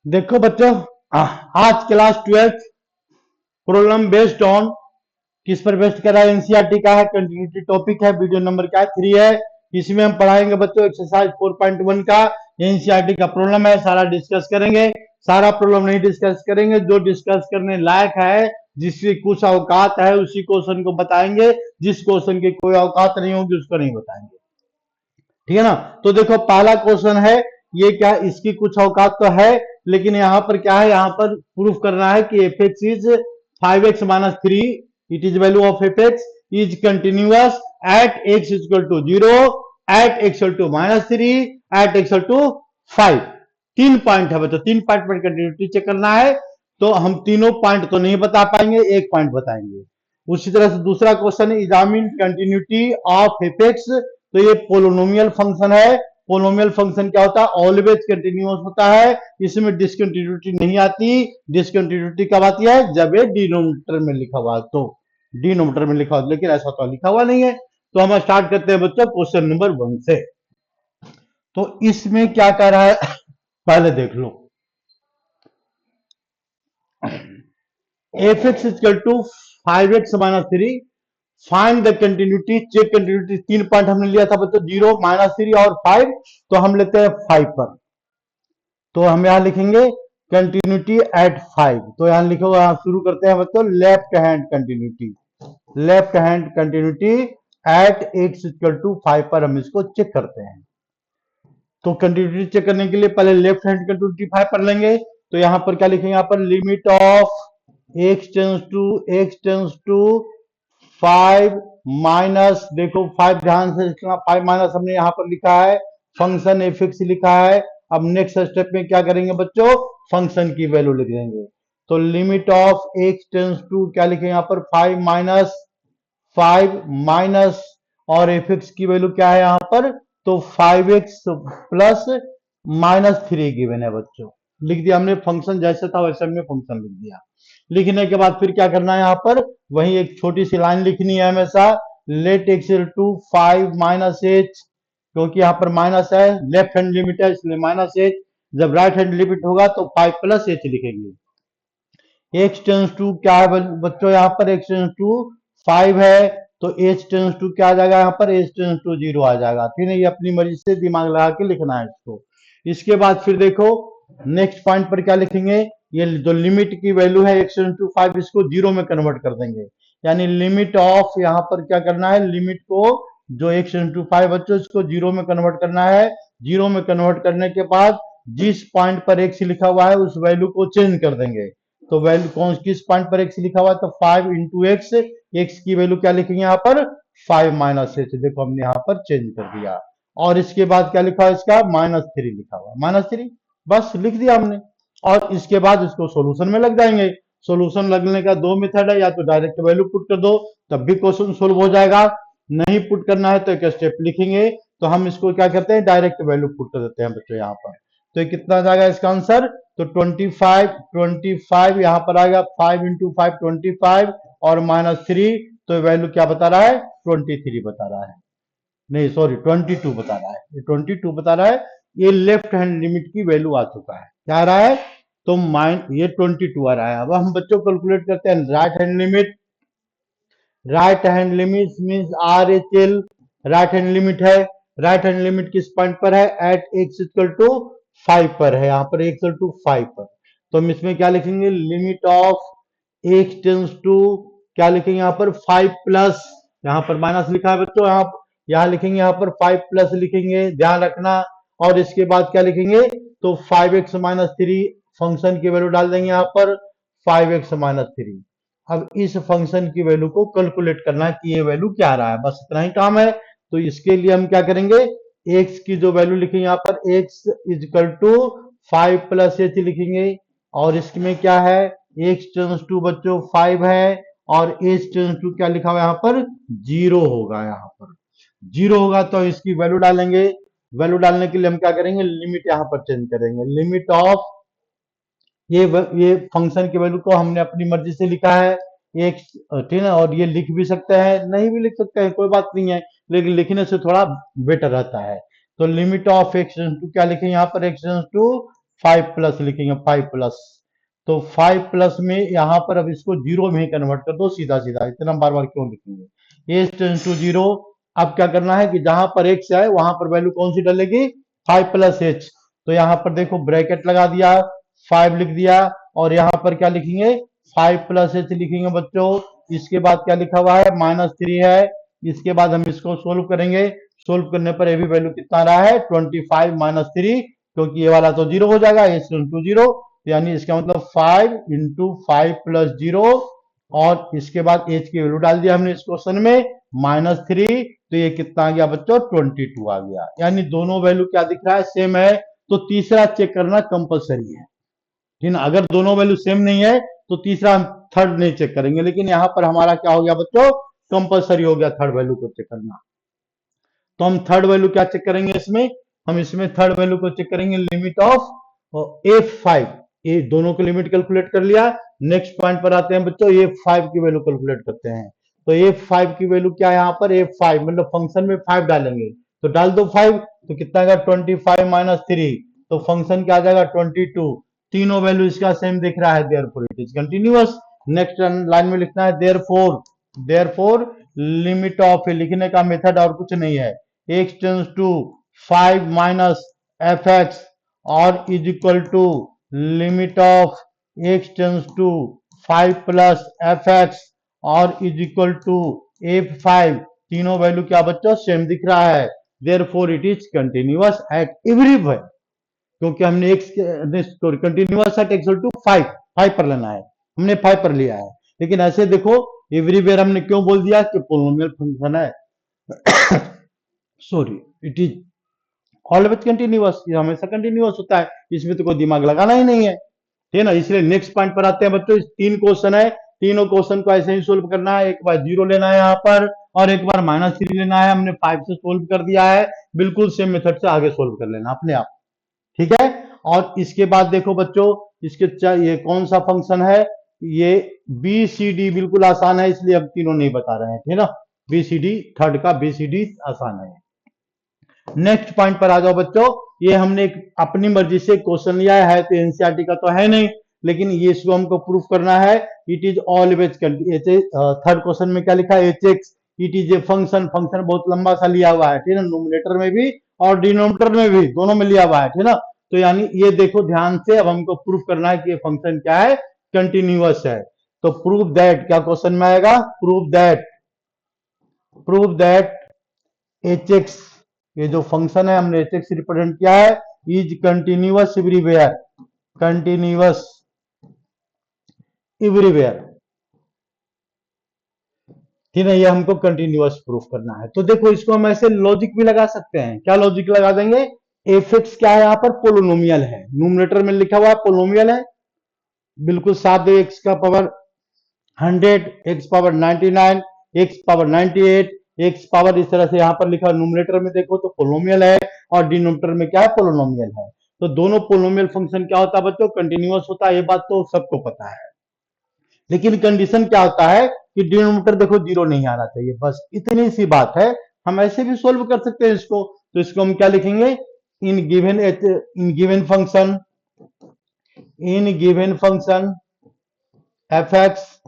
देखो बच्चों, आज क्लास 12 प्रॉब्लम बेस्ड ऑन किस पर बेस्ड कर रहा है? एनसीईआरटी का है, कंटिन्यूटी टॉपिक है, वीडियो नंबर क्या है 3 है। इसमें हम पढ़ाएंगे बच्चों एक्सरसाइज 4.1 का एनसीईआरटी का प्रॉब्लम है, सारा डिस्कस करेंगे। सारा प्रॉब्लम नहीं डिस्कस करेंगे, जो डिस्कस करने लायक है, जिसकी कुछ औकात है उसी क्वेश्चन को बताएंगे, जिस क्वेश्चन की कोई औकात नहीं होगी उसको नहीं बताएंगे। ठीक है ना? तो देखो पहला क्वेश्चन है, ये क्या इसकी कुछ औकात तो है, लेकिन यहाँ पर क्या है, यहाँ पर प्रूफ करना है कि F x is 5x minus 3, it is value of F x is continuous at x equal to 0, at x equal to minus 3, at x equal to 5। 3 point है बच्चों, 3 पॉइंट पर कंटिन्यूटी चेक करना है। तो हम तीनों पॉइंट तो नहीं बता पाएंगे, एक पॉइंट बताएंगे। उसी तरह से दूसरा क्वेश्चन है, examine continuity of F x. तो ये पोलोनोमियल फंक्शन है। पोलोनोमियल फंक्शन क्या होता है? ऑलवेज कंटिन्यूअस होता है, इसमें डिसकंटिन्यूटी नहीं आती। डिसकंटिन्यूटी कब आती है? जब ये डिनोमिनेटर में लिखा हुआ, तो डिनोमिनेटर में लिखा हुआ, लेकिन ऐसा तो लिखा हुआ नहीं है। तो हम स्टार्ट करते हैं बच्चों क्वेश्चन नंबर 1 से। तो इसमें क्या कह रहा है पहले देख लो। F X equal to 5x minus 3, find the continuity, check continuity. 3 point हमने लिया था बच्चों, 0, माइनस 3 और 5। तो हम लेते हैं 5 पर। तो हम यहां लिखेंगे कंटिन्यूटी एट 5। तो यहां लिखो, यहां शुरू करते हैं बच्चों left hand continuity. Left hand continuity at x equal to 5 पर हम इसको चेक करते हैं। तो कंटिन्यूटी चेक करने के लिए पहले लेफ्ट हैंड कंटिन्यूटी 5 पर लेंगे। तो यहां पर क्या लिखेंगे? यहां पर limit of x tends to 5 minus, देखो 5 ध्यान से लिखना, 5 माइनस हमने यहां पर लिखा है, फंक्शन एफ एक्स लिखा है। अब नेक्स्ट स्टेप में क्या करेंगे बच्चों? फंक्शन की वैल्यू लिख देंगे। तो limit of x tends to क्या लिखेंगे यहां पर? 5 माइनस, और एफ एक्स की वैल्यू क्या है यहां पर? तो 5x प्लस माइनस 3 गिवन है बच्चों। लिख दिया हमने, फंक्शन जैसे था वैसे हमने फंक्शन लिख दिया। लिखने के बाद फिर क्या करना है? यहाँ पर वही एक छोटी सी लाइन लिखनी है हमेशा, let X to 5 minus H, क्योंकि यहाँ पर माइनस है, लेफ्ट हैंड लिमिट है इसलिए माइनस एच। जब राइट हैंड लिमिट होगा तो 5 प्लस एच लिखेंगे। एक्स टेंस टू क्या है बच्चों? यहाँ पर एक्स टेंस टू 5 है, तो एच टेंस टू क्या आ जाएगा? यहाँ पर एच टेंस टू 0 आ जाएगा। ठीक है, ये अपनी मर्जी से दिमाग लगा के लिखना है इसको। इसके बाद फिर देखो नेक्स्ट पॉइंट पर क्या लिखेंगे? ये जो लिमिट की वैल्यू है x टू 5, इसको 0 में कन्वर्ट कर देंगे। यानी लिमिट ऑफ, यहाँ पर क्या करना है? लिमिट को जो x टू 5 बच्चों, इसको 0 में कन्वर्ट करना है। 0 में कन्वर्ट करने के बाद जिस पॉइंट पर x लिखा हुआ है उस वैल्यू को चेंज कर देंगे। तो वैल्यू कौन, किस पॉइंट पर x लिखा हुआ है? तो 5 इंटू एक्स, एक्स की वैल्यू क्या लिखेंगे यहाँ पर? 5 माइनस एच। देखो हमने यहाँ पर चेंज कर दिया। और इसके बाद क्या लिखा है? इसका माइनस 3 लिखा हुआ, माइनस 3 बस लिख दिया हमने। और इसके बाद इसको सॉल्यूशन में लग जाएंगे। सॉल्यूशन लगने का 2 मेथड है, या तो डायरेक्ट वैल्यू पुट कर दो तब भी क्वेश्चन सोल्व हो जाएगा, नहीं पुट करना है तो एक स्टेप लिखेंगे। तो हम इसको क्या करते हैं? डायरेक्ट वैल्यू पुट कर देते हैं बच्चों यहाँ पर। तो ये कितना आ जाएगा इसका आंसर? तो 25 यहाँ पर आ गया, 5 इंटू 5 25, और माइनस 3, तो वैल्यू क्या बता रहा है? 23 बता रहा है, नहीं सॉरी 22 बता रहा है, ये 22 बता रहा है। ये लेफ्ट हैंड लिमिट की वैल्यू आ चुका है, क्या आ रहा है? तो ये 22 आ रहा है। अब हम बच्चों कैलकुलेट करते हैं right hand limit. Right hand limit means R H L, right hand limit है। राइट हैंड लिमिट किस पॉइंट पर है? एट एक्स इक्वल टू 5 पर है, यहाँ पर एक्स इक्वल टू 5 पर। तो हम इसमें क्या लिखेंगे? Limit of x tends to क्या लिखेंगे यहाँ पर? 5 प्लस, यहाँ पर माइनस लिखा है बच्चों, यहाँ लिखेंगे, यहाँ पर 5 प्लस लिखेंगे, ध्यान रखना। और इसके बाद क्या लिखेंगे? तो 5x माइनस 3, फंक्शन की वैल्यू डाल देंगे यहाँ पर 5x माइनस 3। अब इस फंक्शन की वैल्यू को कैलकुलेट करना है कि ये वैल्यू क्या आ रहा है, बस इतना ही काम है। तो इसके लिए हम क्या करेंगे? x की जो वैल्यू लिखेंगे यहाँ पर x equal to 5 plus H लिखेंगे। और इसमें क्या है? x टेंस टू बच्चों 5 है, और h टेंस टू क्या लिखा हुआ है यहाँ पर? 0 होगा, यहाँ पर 0 होगा तो इसकी वैल्यू डालेंगे। वैल्यू डालने के लिए हम क्या करेंगे? लिमिट यहाँ पर चेंज करेंगे। लिमिट ऑफ ये फंक्शन की वैल्यू को हमने अपनी मर्जी से लिखा है एक, ठीक है, और ये लिख भी सकते हैं, नहीं भी लिख सकते हैं, कोई बात नहीं है, लेकिन लिखने से थोड़ा बेटर रहता है। तो लिमिट ऑफ एक्स टू क्या लिखें यहाँ पर? एक्स टू 5 प्लस लिखेंगे, 5 प्लस, तो 5 प्लस में यहां पर अब इसको जीरो में ही कन्वर्ट कर दो सीधा सीधा, इतना बार बार क्यों लिखेंगे। H tends to zero. अब क्या करना है कि जहां पर एक्स है वहां पर वैल्यू कौन सी डलेगी, 5 प्लस एच। तो यहां पर देखो ब्रैकेट लगा दिया, 5 लिख दिया, और यहां पर क्या लिखेंगे, 5 प्लस एच लिखेंगे बच्चों। इसके बाद क्या लिखा हुआ है, -3 है। इसके बाद हम इसको सोल्व करेंगे, सोल्व करने पर ये भी वैल्यू कितना आ रहा है, 25 -3, क्योंकि ये वाला तो जीरो हो जाएगा, एच इंटू जीरो, यानी इसका मतलब 5 इंटू 5 प्लस जीरो, और इसके बाद एच की वैल्यू डाल दिया हमने इस क्वेश्चन में, -3, तो ये कितना आ गया बच्चों, 22 आ गया। यानी दोनों वैल्यू क्या दिख रहा है, सेम है। तो तीसरा चेक करना कंपलसरी है, ठीक है। अगर दोनों वैल्यू सेम नहीं है तो तीसरा हम थर्ड नहीं चेक करेंगे, लेकिन यहां पर हमारा क्या हो गया बच्चों, कंपलसरी हो गया थर्ड वैल्यू को चेक करना। तो हम थर्ड वैल्यू क्या चेक करेंगे इसमें, हम इसमें थर्ड वैल्यू को चेक करेंगे, लिमिट ऑफ F5, ये दोनों की लिमिट कैलकुलेट कर लिया। नेक्स्ट पॉइंट पर आते हैं बच्चों, F5 की वैल्यू कैलकुलेट करते हैं। तो F5 की वैल्यू क्या है, यहाँ पर F5 मतलब फंक्शन में 5 डालेंगे, तो डाल दो 5, तो कितना आएगा, 25 -3, तो फंक्शन क्या आ जाएगा, 22। तीनों वैल्यू इसका सेम दिख रहा है, therefore it is continuous. Next line में लिखना है देयरफॉर लिमिट ऑफ, लिखने का मेथड और कुछ नहीं है, x tends to 5 minus F X, और is equal to limit of x tends to 5 plus F X, और इज इक्वल टू F5। तीनों वैल्यू क्या बच्चों, सेम दिख रहा है, therefore it is continuous at everywhere, क्योंकि हमने X continuous at X to 5 पर लेना है, हमने 5 पर लिया है। लेकिन ऐसे देखो एवरीवेयर हमने क्यों बोल दिया कि पोलिनोमियल फंक्शन है, sorry, it is always continuous, ये हमेशा कंटिन्यूअस होता है, इसमें तो कोई दिमाग लगाना ही नहीं है, ठीक है ना। इसलिए नेक्स्ट पॉइंट पर आते हैं बच्चों, तीन क्वेश्चन है, तीनों क्वेश्चन को ऐसे ही सोल्व करना है, एक बार जीरो लेना है यहाँ पर, और एक बार -3 लेना है। हमने 5 से सोल्व कर दिया है, बिल्कुल सेम मेथड से आगे सोल्व कर लेना अपने आप, ठीक है। और इसके बाद देखो बच्चों, इसके ये कौन सा फंक्शन है, ये बी सी डी बिल्कुल आसान है, इसलिए अब तीनों नहीं बता रहे हैं, ठीक है ना। बी सी डी, थर्ड का बी सी डी आसान है। नेक्स्ट पॉइंट पर आ जाओ बच्चों, ये हमने अपनी मर्जी से क्वेश्चन लिया है, तो एनसीईआरटी का तो है नहीं, लेकिन ये इसको हमको प्रूफ करना है, it is always. Third question में क्या लिखा है, H x, it is a function, function बहुत लंबा सा लिया हुआ है, ठीक है ना, नोमिनेटर में भी और डिनोमिनेटर में भी, दोनों में लिया हुआ है, ठीक है ना। तो यानी ये देखो ध्यान से, अब हमको प्रूफ करना है कि ये फंक्शन क्या है, कंटिन्यूअस है। तो प्रूव दैट, क्या क्वेश्चन में आएगा, प्रूव दैट एच एक्स, ये जो फंक्शन है हमने एच एक्स रिप्रेजेंट किया है, is continuous everywhere, continuous everywhere, ठीक है। ये हमको कंटिन्यूअस प्रूफ करना है। तो देखो इसको हम ऐसे लॉजिक भी लगा सकते हैं, क्या लॉजिक लगा देंगे, एफ एक्स क्या है, यहाँ पर पोलिनोमियल है, न्यूमरेटर में लिखा हुआ है पोलिनोमियल है, बिल्कुल साथ दे, एक्स का power 100, x power 99, x power 98, x power, इस तरह से यहाँ पर लिखा, न्यूमरेटर में देखो तो पोलिनोमियल है, और डिनोमिनेटर में क्या है, पोलिनोमियल है। तो दोनों पोलिनोमियल फंक्शन क्या होता है बच्चों, कंटिन्यूअस होता है, ये बात तो सबको पता है। लेकिन कंडीशन क्या होता है कि डिनोमिनेटर देखो जीरो नहीं आना चाहिए, बस इतनी सी बात है। हम ऐसे भी सोल्व कर सकते हैं इसको, तो इसको हम क्या लिखेंगे, in given function, F x,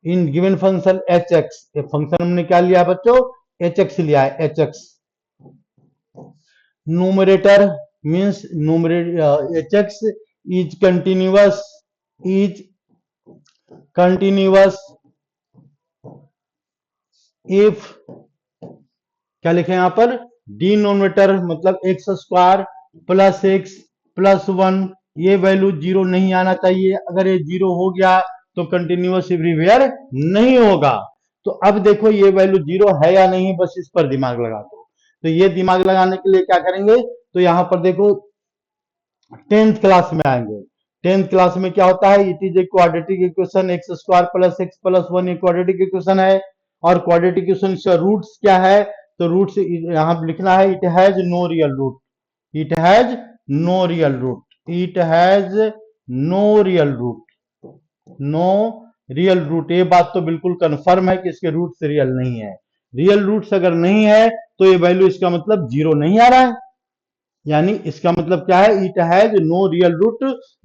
in given function H x, ये फंक्शन हमने क्या लिया है बच्चों, एच एक्स लिया है, H x. Numerator means numerator H x is continuous if, क्या लिखे यहां पर, डिनोमिनेटर मतलब x square plus X plus 1, ये वैल्यू जीरो नहीं आना चाहिए, अगर ये जीरो हो गया तो कंटिन्यूअस एवरीवेयर नहीं होगा। तो अब देखो ये वैल्यू जीरो है या नहीं, बस इस पर दिमाग लगा दो। तो ये दिमाग लगाने के लिए क्या करेंगे, तो यहां पर देखो 10th क्लास में आएंगे, 10th क्लास में क्या होता है, it is a quadratic equation, x square plus X plus 1, ये क्वाड्रेटिक इक्वेशन है, और क्वाड्रेटिक इक्वेशन का रूट्स क्या है, तो रूट्स यहां लिखना है, it has no real root, it has no real root, it has no real root, no real root, ये बात तो बिल्कुल कंफर्म है कि इसके रूट्स रियल नहीं है। रियल रूट्स अगर नहीं है तो ये वैल्यू इसका मतलब जीरो नहीं आ रहा है, यानी इसका मतलब क्या है, it has no real root,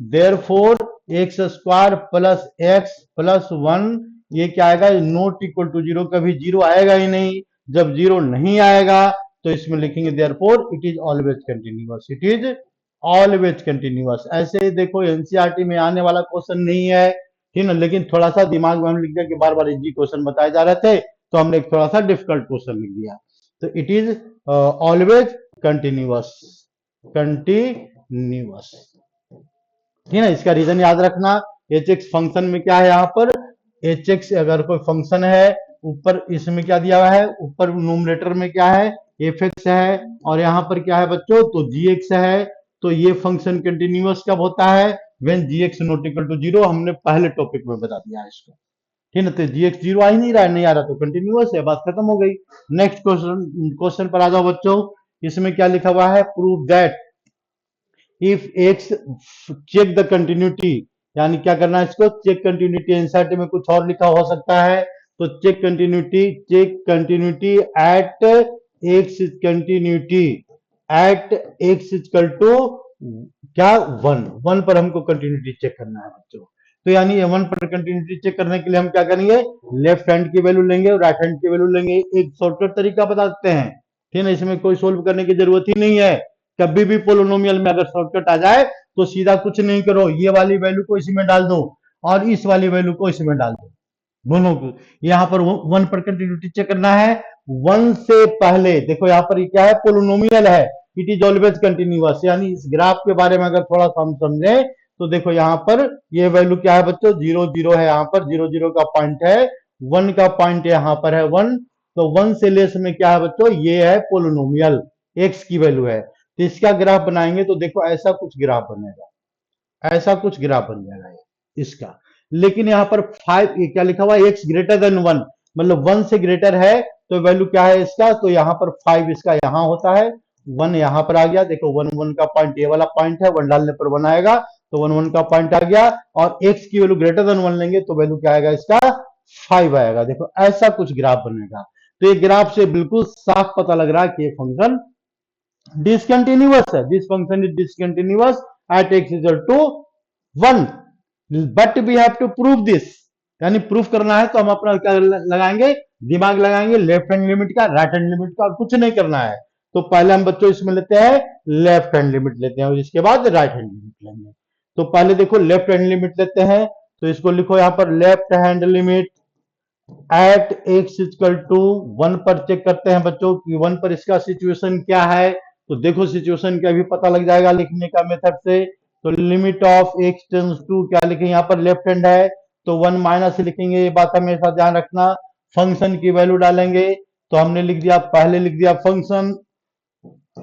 therefore X square plus X plus one, ये क्या आएगा, नॉट इक्वल टू जीरो, कभी जीरो आएगा ही नहीं। जब जीरो नहीं आएगा तो इसमें लिखेंगे therefore it is always continuous, it is always continuous. ऐसे देखो एनसीईआरटी में आने वाला क्वेश्चन नहीं है, ठीक ना, लेकिन थोड़ा सा दिमाग में हम लिख दिया कि बार बार इजी क्वेश्चन बताए जा रहे थे, तो हमने एक थोड़ा सा डिफिकल्ट क्वेश्चन लिख दिया। तो it is always continuous, continuous, ठीक है। इसका रीजन याद रखना, एच एक्स फंक्शन में क्या है, यहाँ पर एच एक्स अगर कोई फंक्शन है, ऊपर इसमें क्या दिया हुआ है, ऊपर न्यूमरेटर में क्या है, एफ एक्स है, और यहाँ पर क्या है बच्चों, तो जी एक्स है। तो ये फंक्शन कंटिन्यूअस कब होता है, when G X not equal to zero, हमने पहले टॉपिक में बता दिया है इसको, ठीक है। तो जी एक्स जीरो आ ही नहीं रहा है, नहीं आ रहा तो कंटिन्यूअस है, बात खत्म हो गई। नेक्स्ट क्वेश्चन, क्वेश्चन पर आ जाओ बच्चों। इसमें क्या लिखा हुआ है, prove that if X, check the continuity, यानी क्या करना है इसको, चेक कंटिन्यूटी। एनसीईआरटी में कुछ और लिखा हो सकता है, तो check continuity, check continuity at X continuity at x equal to क्या, वन, वन पर हमको कंटिन्यूटी चेक करना है बच्चों। तो यानी ये वन पर कंटिन्यूटी चेक करने के लिए हम क्या करेंगे, लेफ्ट हैंड की वैल्यू लेंगे और राइट हैंड की वैल्यू लेंगे। एक शॉर्टकट तरीका बता देते हैं, ठीक है, इसमें कोई सोल्व करने की जरूरत ही नहीं है। कभी भी पोलिनोमियल में अगर शॉर्टकट आ जाए तो सीधा कुछ नहीं करो, ये वाली वैल्यू को इसमें डाल दो और इस वाली वैल्यू को इसमें डाल दो, दोनों को। यहाँ पर वन पर कंटिन्यूटी चेक करना है, वन से पहले देखो यहाँ पर क्या है, पोलिनोमियल है, इट इज ऑलवेज कंटिन्यूअस। यानी इस ग्राफ के बारे में अगर थोड़ा सा हम समझे तो देखो यहाँ पर ये वैल्यू क्या है बच्चों, जीरो जीरो है, यहाँ पर जीरो जीरो का पॉइंट है, वन का पॉइंट यहाँ पर है वन, तो वन से लेस में क्या है बच्चों, ये है पोलिनोमियल, एक्स की वैल्यू है। तो इसका ग्राफ बनाएंगे तो देखो ऐसा कुछ ग्राफ बनेगा, ऐसा कुछ ग्राफ बन जाएगा इसका। लेकिन यहाँ पर फाइव, ये क्या लिखा हुआ है, एक्स ग्रेटर देन वन, मतलब वन से ग्रेटर है, तो वैल्यू क्या है इसका, तो यहाँ पर फाइव इसका यहाँ होता है, वन यहाँ पर आ गया, देखो वन वन का पॉइंट ये वाला पॉइंट है, वन डालने पर वन आएगा, तो वन वन का पॉइंट आ गया, और एक्स की वैल्यू ग्रेटर देन वन लेंगे तो वैल्यू क्या आएगा इसका, फाइव आएगा। देखो ऐसा कुछ ग्राफ बनेगा। तो ये ग्राफ से बिल्कुल साफ पता लग रहा है कि ये फंक्शन डिसकंटिन्यूअस है, this function is discontinuous at x equal to one, but we have to prove this, यानी प्रूफ करना है तो हम अपना क्या लगाएंगे, दिमाग लगाएंगे, लेफ्ट हैंड लिमिट का, राइट हैंड लिमिट का, कुछ नहीं करना है। तो पहले हम बच्चों इसमें लेते हैं लेफ्ट हैंड लिमिट लेते हैं और इसके बाद राइट हैंड लिमिट लेंगे। तो पहले देखो लेफ्ट हैंड लिमिट लेते हैं, तो इसको लिखो यहाँ पर left hand limit at x equal to one पर चेक करते हैं बच्चों कि वन पर इसका सिचुएशन क्या है। तो देखो सिचुएशन का भी पता लग जाएगा लिखने का मेथड से। तो limit of x tends to क्या लिखेंगे, यहाँ पर लेफ्ट हैंड है तो वन माइनस लिखेंगे, ये बात हमेशा ध्यान रखना। फंक्शन की वैल्यू डालेंगे, तो हमने लिख दिया, पहले लिख दिया फंक्शन,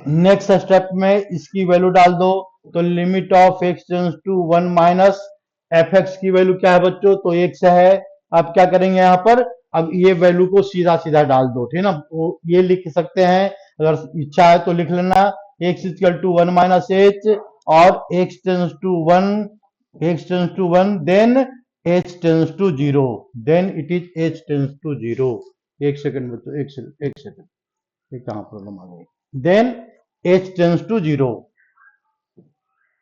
नेक्स्ट स्टेप में इसकी वैल्यू डाल दो, तो limit of x tends to one minus F x की वैल्यू क्या है बच्चों, तो एक्स है। अब क्या करेंगे यहाँ पर, अब ये वैल्यू को सीधा सीधा डाल दो, ठीक है ना, वो ये लिख सकते हैं, अगर इच्छा है तो लिख लेना, X equal to one minus H और X tends to one, X tends to one, then H tends to zero, then it is H tends to zero. एक सेकंड बच्चों, एक सेकंड, ये कहाँ प्रॉब्लम आ गई, then H tends to zero,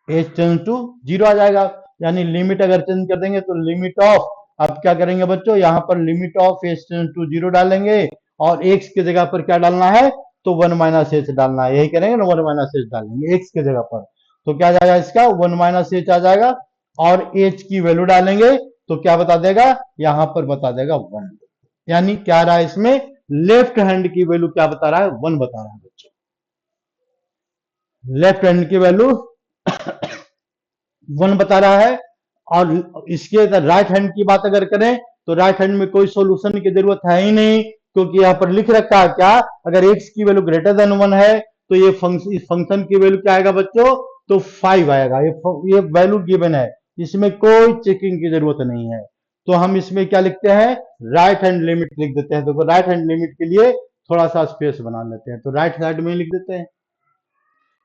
H tends to zero आ जाएगा। यानी लिमिट अगर चेंज कर देंगे तो लिमिट ऑफ, अब क्या करेंगे बच्चों, यहाँ पर limit of H tends to zero डालेंगे और एक्स की जगह पर क्या डालना है, तो वन माइनस एच डालना है, यही करेंगे ना, वन माइनस एच डालेंगे एक्स की जगह पर, तो क्या आ जाएगा इसका, वन माइनस एच आ जाएगा, और एच की वैल्यू डालेंगे तो क्या बता देगा, यहाँ पर बता देगा वन। यानी क्या रहा है इसमें, लेफ्ट हैंड की वैल्यू क्या बता रहा है, वन बता रहा है बच्चों, लेफ्ट हैंड की वैल्यू वन बता रहा है। और इसके राइट हैंड की बात अगर करें तो राइट हैंड में कोई सॉल्यूशन की जरूरत है ही नहीं, क्योंकि यहाँ पर लिख रखा है क्या, अगर एक्स की वैल्यू ग्रेटर देन वन है तो ये इस फंक्शन की वैल्यू क्या आएगा बच्चों, तो फाइव आएगा, ये वैल्यू गिवन है, इसमें कोई चेकिंग की जरूरत नहीं है। तो हम इसमें क्या लिखते हैं, राइट हैंड लिमिट लिख देते हैं। तो राइट हैंड लिमिट के लिए थोड़ा सा स्पेस बना लेते हैं, तो राइट साइड में लिख देते हैं।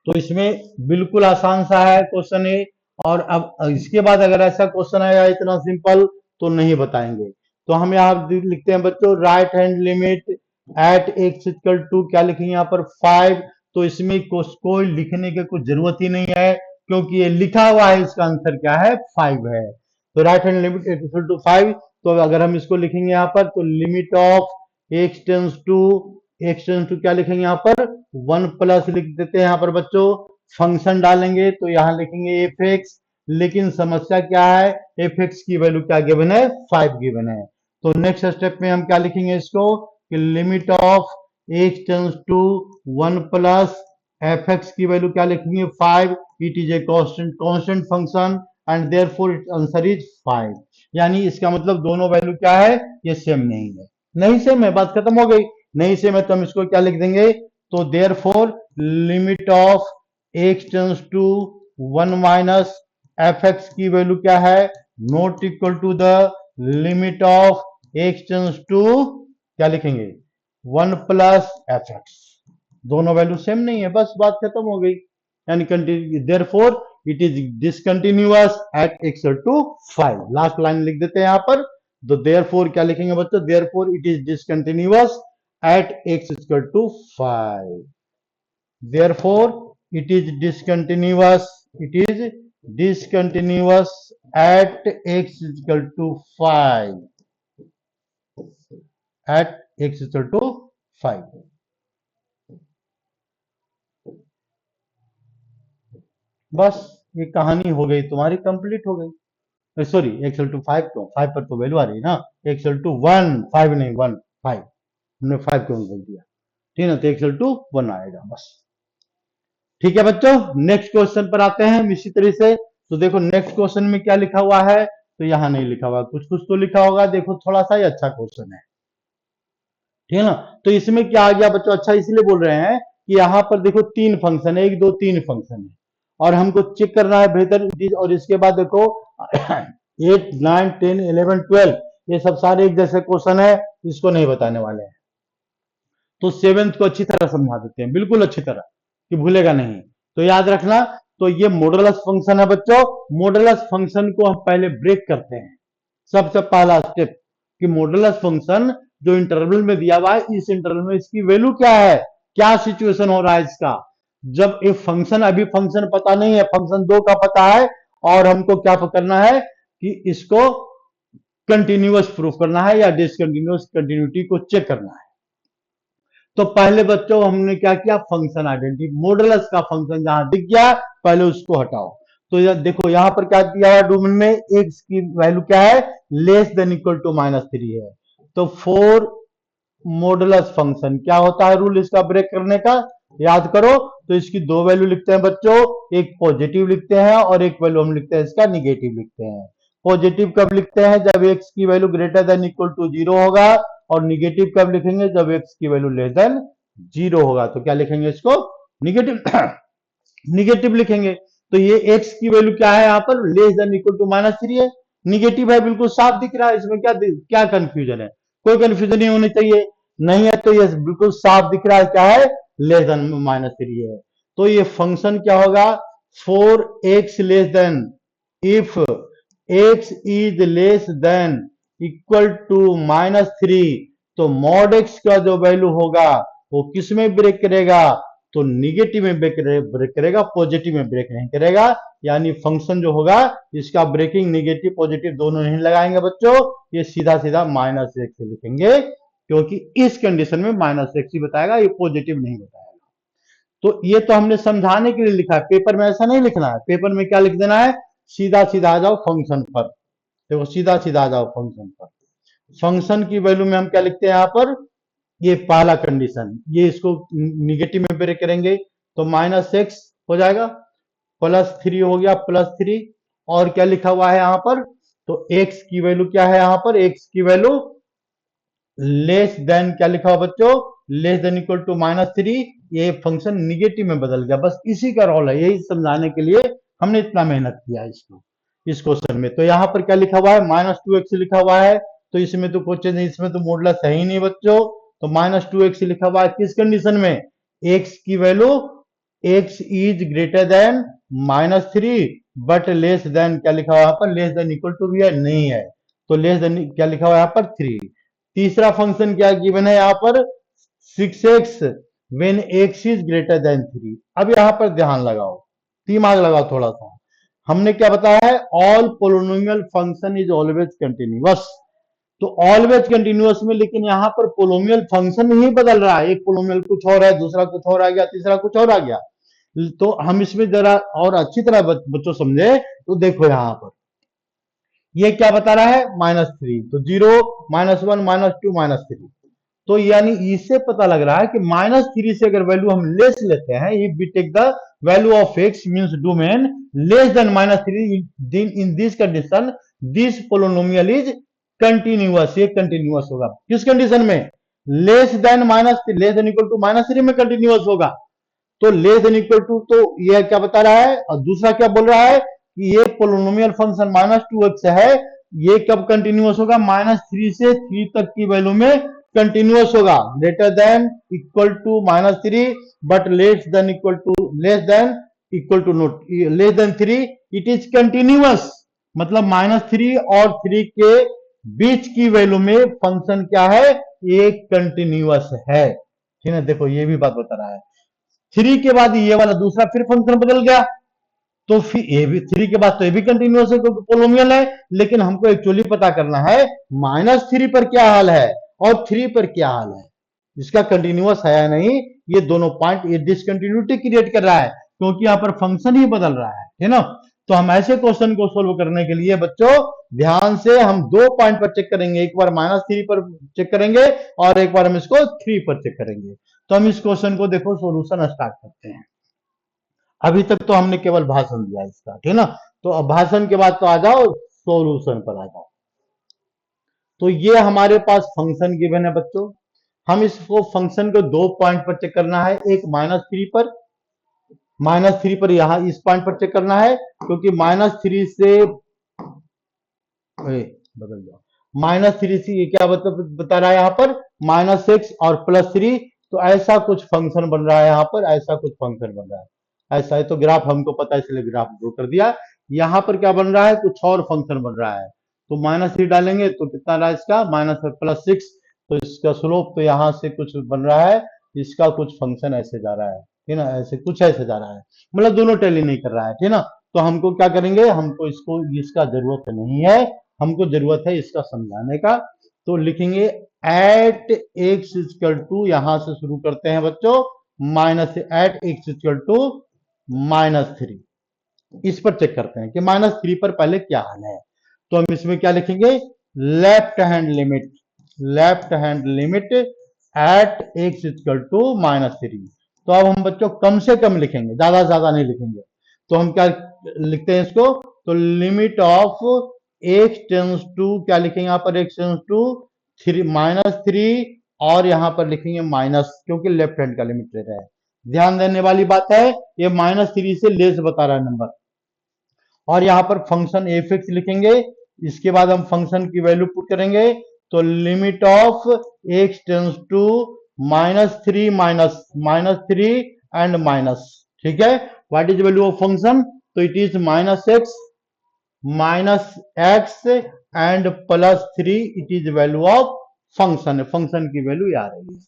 तो इसमें बिल्कुल आसान सा है क्वेश्चन ये। और अब इसके बाद अगर ऐसा क्वेश्चन आएगा इतना सिंपल तो नहीं बताएंगे। तो हम यहाँ लिखते हैं बच्चों, right hand limit at x equal to क्या लिखेंगे यहाँ पर फाइव, तो इसमें कोई लिखने की कुछ जरूरत ही नहीं है, क्योंकि ये लिखा हुआ है, इसका आंसर क्या है 5 है। तो right hand limit equal to 5। तो अगर हम इसको लिखेंगे यहाँ पर, तो limit of x tends to क्या लिखेंगे यहाँ पर 1 प्लस लिख देते हैं यहाँ पर बच्चों। फंक्शन डालेंगे तो यहाँ लिखेंगे एफ एक्स, लेकिन समस्या क्या है, एफ एक्स की वैल्यू क्या गिवन है 5 गिवन है। तो नेक्स्ट स्टेप में हम क्या लिखेंगे इसको कि limit of x tends to 1 plus F x की वैल्यू क्या लिखेंगे 5। It is a constant function and therefore it answer is 5। यानी इसका मतलब दोनों वैल्यू क्या है, ये सेम नहीं है। नहीं सेम है, बात खत्म हो गई। नहीं सेम है तो हम इसको क्या लिख देंगे, तो therefore limit of x tends to 1 minus F x की वैल्यू क्या है, not equal to the limit of x tends to क्या लिखेंगे 1 प्लस एफ एक्स। दोनों वैल्यू सेम नहीं है, बस बात खत्म हो गई। यानी therefore it is discontinuous at X to 5। Last line लिख देते हैं यहां पर। तो देयरफॉर क्या लिखेंगे बच्चों, therefore it is discontinuous at x equal to 5। Therefore it is discontinuous at x equal to 5 at x equal to 5। बस ये कहानी हो गई तुम्हारी, कंप्लीट हो गई। सॉरी एक्स टू 5 क्यों, 5 पर तो वैल्यू आ रही है ना, एक्स टू 1 5 नहीं 1 5, हमने 5 क्यों बोल दिया, ठीक है ना। तो एक्स टू 1 आएगा बस। ठीक है बच्चों, नेक्स्ट क्वेश्चन पर आते हैं हम इसी तरह से। तो देखो नेक्स्ट क्वेश्चन में क्या लिखा हुआ है, तो यहां नहीं लिखा हुआ, कुछ कुछ तो लिखा होगा। देखो थोड़ा सा ही अच्छा क्वेश्चन है, ठीक है ना। तो इसमें क्या आ गया बच्चों, अच्छा इसलिए बोल रहे हैं कि यहाँ पर देखो 3 फंक्शन है, 1 2 3 फंक्शन है, और हमको चेक करना है बेहतर। और इसके बाद देखो 8 9 10 11 12 ये सब सारे एक जैसे क्वेश्चन है, इसको नहीं बताने वाले हैं। तो 7th को अच्छी तरह समझा देते हैं, बिल्कुल अच्छी तरह कि भूलेगा नहीं। तो याद रखना, तो ये मॉडुलस फंक्शन है बच्चों। मॉडुलस फंक्शन को हम पहले ब्रेक करते हैं। सबसे पहला स्टेप कि मॉडुलस फंक्शन जो इंटरवल में दिया हुआ है, इस इंटरवल में इसकी वैल्यू क्या है, क्या सिचुएशन हो रहा है इसका। जब एक फंक्शन, अभी फंक्शन पता नहीं है, फंक्शन 2 का पता है, और हमको क्या करना है कि इसको कंटिन्यूअस प्रूफ करना है या डिसकंटिन्यूअस कंटिन्यूटी को चेक करना है। तो पहले बच्चों हमने क्या किया, फंक्शन आइडेंटिटी, मॉडुलस का फंक्शन जहां दिख गया पहले उसको हटाओ। तो देखो यहां पर क्या दिया है डोमेन में, एक्स की वैल्यू क्या है, लेस देन इक्वल टू -3 है। तो फॉर मॉडुलस फंक्शन क्या होता है रूल इसका ब्रेक करने का, याद करो। तो इसकी 2 वैल्यू लिखते हैं बच्चों, एक पॉजिटिव लिखते हैं और एक वैल्यू हम लिखते हैं इसका निगेटिव लिखते हैं। पॉजिटिव कब लिखते हैं, जब एक्स की value greater than equal to 0 होगा, और निगेटिव कब लिखेंगे, जब एक्स की वैल्यू लेस देन 0 होगा। तो क्या लिखेंगे इसको, निगेटिव निगेटिव लिखेंगे। तो ये एक्स की वैल्यू क्या है यहाँ पर, लेस देन इक्वल टू -3 है, निगेटिव है, बिल्कुल साफ दिख रहा है। इसमें क्या क्या कंफ्यूजन है, कोई कंफ्यूजन नहीं होनी चाहिए। नहीं है तो ये बिल्कुल साफ दिख रहा है क्या है, लेस देन -3 है। तो ये फंक्शन क्या होगा, for X less than, if X is less than equal to -3, तो मॉड एक्स का जो वैल्यू होगा वो किस में ब्रेक करेगा, तो निगेटिव में ब्रेक करेगा, पॉजिटिव में ब्रेक नहीं करेगा। यानी फंक्शन जो होगा इसका ब्रेकिंग निगेटिव पॉजिटिव दोनों नहीं लगाएंगे बच्चों, ये सीधा सीधा -x लिखेंगे, क्योंकि इस कंडीशन में -x ही बताएगा, ये पॉजिटिव नहीं बताएगा। तो ये तो हमने समझाने के लिए लिखा है, पेपर में ऐसा नहीं लिखना है। पेपर में क्या लिख देना है, सीधा सीधा आ जाओ फंक्शन पर। देखो सीधा सीधा आ जाओ फंक्शन पर। फंक्शन की वैल्यू में हम क्या लिखते हैं यहाँ पर, ये पहला कंडीशन, ये इसको निगेटिव में ब्रेक करेंगे तो -x हो जाएगा, +3 हो गया, +3। और क्या लिखा हुआ है यहाँ पर, तो x की वैल्यू क्या है यहाँ पर, x की वैल्यू लेस देन, क्या लिखा हुआ बच्चों, लेस देन इक्वल टू -3। ये फंक्शन निगेटिव में बदल गया, बस इसी का रोल है, यही समझाने के लिए हमने इतना मेहनत किया इसको, इस क्वेश्चन में। तो यहाँ पर क्या लिखा हुआ है, -2x लिखा हुआ है। तो इसमें तो क्वेश्चन, इसमें तो मॉडुलस है ही नहीं बच्चों। तो -2x लिखा हुआ है किस कंडीशन में, x की value, x is greater then -3 but less than, क्या लिखा हुआ है यहाँ पर, लेस देन इक्वल टू भी है, नहीं है। तो लेस देन क्या लिखा हुआ है यहाँ पर 3। तीसरा फंक्शन क्या गिवन है यहाँ पर, 6x when x is greater then 3। अब यहां पर ध्यान लगाओ, दिमाग लगाओ थोड़ा सा। हमने क्या बताया है, all polynomial function is always continuous. तो ऑलवेज कंटिन्यूअस में, लेकिन यहां पर पोलिनोमियल फंक्शन नहीं बदल रहा है, एक पोलिनोमियल कुछ और है, दूसरा कुछ और आ गया, तीसरा कुछ और आ गया। तो हम इसमें जरा और अच्छी तरह बच्चों समझे तो देखो यहां पर ये क्या बता रहा है, -3। तो 0 -1 -2 -3। तो यानी इससे पता लग रहा है कि -3 से अगर वैल्यू हम लेस लेते हैं, if we take the value of x means domain less than -3, then in this condition this polynomial is continuous. ये कंटिन्यूअस होगा किस कंडीशन में, less than less than equal to -3 में कंटिन्यूअस होगा। तो लेस देन इक्वल टू, तो ये क्या बता रहा है, और दूसरा क्या बोल रहा है कि ये पोलिनोमियल फंक्शन -2x है, ये कब कंटिन्यूअस होगा, -3 से 3 तक की वैल्यू में कंटिन्यूअस होगा, greater than equal to -3 but less than not less than 3 it is continuous. मतलब -3 और 3 के बीच की वैल्यू में फंक्शन क्या है, ये कंटिन्यूअस है। ठीक है, देखो ये भी बात बता रहा है। 3 के बाद ये वाला दूसरा फिर फंक्शन बदल गया, तो फिर ये भी 3 के बाद तो ये भी कंटिन्यूअस है क्योंकि पोलिनोमियल है। लेकिन हमको एक्चुअली पता करना है -3 पर क्या हाल है और 3 पर क्या हाल है, इसका कंटिन्यूअस है या नहीं। ये दोनों पॉइंट ये डिसकंटिन्यूटी क्रिएट कर रहा है क्योंकि यहां पर फंक्शन ही बदल रहा है ना। तो हम ऐसे क्वेश्चन को सोल्व करने के लिए बच्चों ध्यान से हम दो पॉइंट पर चेक करेंगे, एक बार -3 पर चेक करेंगे और एक बार हम इसको 3 पर चेक करेंगे। तो हम इस क्वेश्चन को देखो सोल्यूशन स्टार्ट करते हैं। अभी तक तो हमने केवल भाषण दिया इसका, ठीक ना। तो अब भाषण के बाद तो आ जाओ सोल्यूशन पर आ जाओ। तो ये हमारे पास फंक्शन गिवन है बच्चों, हम इसको फंक्शन को दो पॉइंट पर चेक करना है, एक -3 पर, -3 पर यहां इस पॉइंट पर चेक करना है क्योंकि -3 से बदल जाओ, -3 से ये क्या बता रहा है यहाँ पर, -6 और +3। तो ऐसा कुछ फंक्शन बन रहा है यहाँ पर, ऐसा कुछ फंक्शन बन रहा है, ऐसा है। तो ग्राफ हमको पता है इसलिए ग्राफ ड्रॉ कर दिया। यहाँ पर क्या बन रहा है, कुछ और फंक्शन बन रहा है। तो -3 डालेंगे तो कितना रहा इसका, -+6। तो इसका स्लोप तो यहाँ से कुछ बन रहा है, इसका कुछ फंक्शन ऐसे जा रहा है, ठीक ना, ऐसे कुछ ऐसे जा रहा है, मतलब दोनों टैली नहीं कर रहा है, ठीक ना। तो हमको क्या करेंगे, हमको इसको इसका जरूरत नहीं है, हमको जरूरत है इसका समझाने का। तो लिखेंगे एट एक्स इक्वल टू, यहां से शुरू करते हैं बच्चों, एट एक्स इक्वल टू -3। इस पर चेक करते हैं कि -3 पर पहले क्या हाल है। तो हम इसमें क्या लिखेंगे, left hand limit at x equal to -3। तो अब हम बच्चों कम से कम लिखेंगे, ज्यादा ज्यादा नहीं लिखेंगे। तो हम क्या लिखते हैं इसको, तो limit of x tends to, क्या लिखेंगे यहाँ पर, एक्स टेंस टू -3 और यहां पर लिखेंगे माइनस, क्योंकि लेफ्ट हैंड का लिमिट ले रहा है। ध्यान देने वाली बात है, ये -3 से लेस बता रहा है नंबर। और यहां पर फंक्शन एफ एक्स लिखेंगे, इसके बाद हम फंक्शन की वैल्यू पुट करेंगे। तो limit of x tends to -3 and minus, ठीक है। What is value of function, तो it is -x and +3, it is value of function. Function की वैल्यू आ रही है।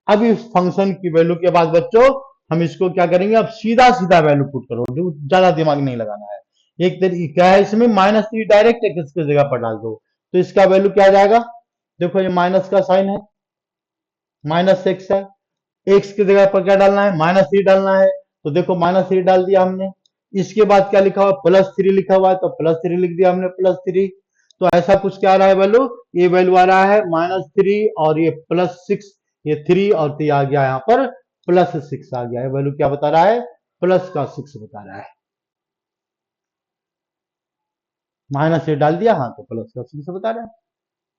अब इस फंक्शन की वैल्यू के बाद बच्चों हम इसको क्या करेंगे, अब सीधा सीधा वैल्यू पुट करो, ज्यादा दिमाग नहीं लगाना है। एक तरीका क्या है इसमें, -3 डायरेक्ट एक्स की जगह पर डाल दो, तो इसका वैल्यू क्या आ जाएगा, देखो ये माइनस का साइन है, -x है, एक्स की जगह पर क्या डालना है, -3 डालना है। तो देखो -3 डाल दिया हमने, इसके बाद क्या लिखा हुआ, +3 लिखा हुआ है, तो +3 लिख दिया हमने, +3। तो ऐसा कुछ क्या आ रहा है वैल्यू, ये वैल्यू आ रहा है -3 और ये +6, ये 3 और 3 आ गया यहाँ पर +6 आ गया है। वैल्यू क्या बता रहा है, +6 बता रहा है। -8 डाल दिया, हाँ तो +6 बता रहा है,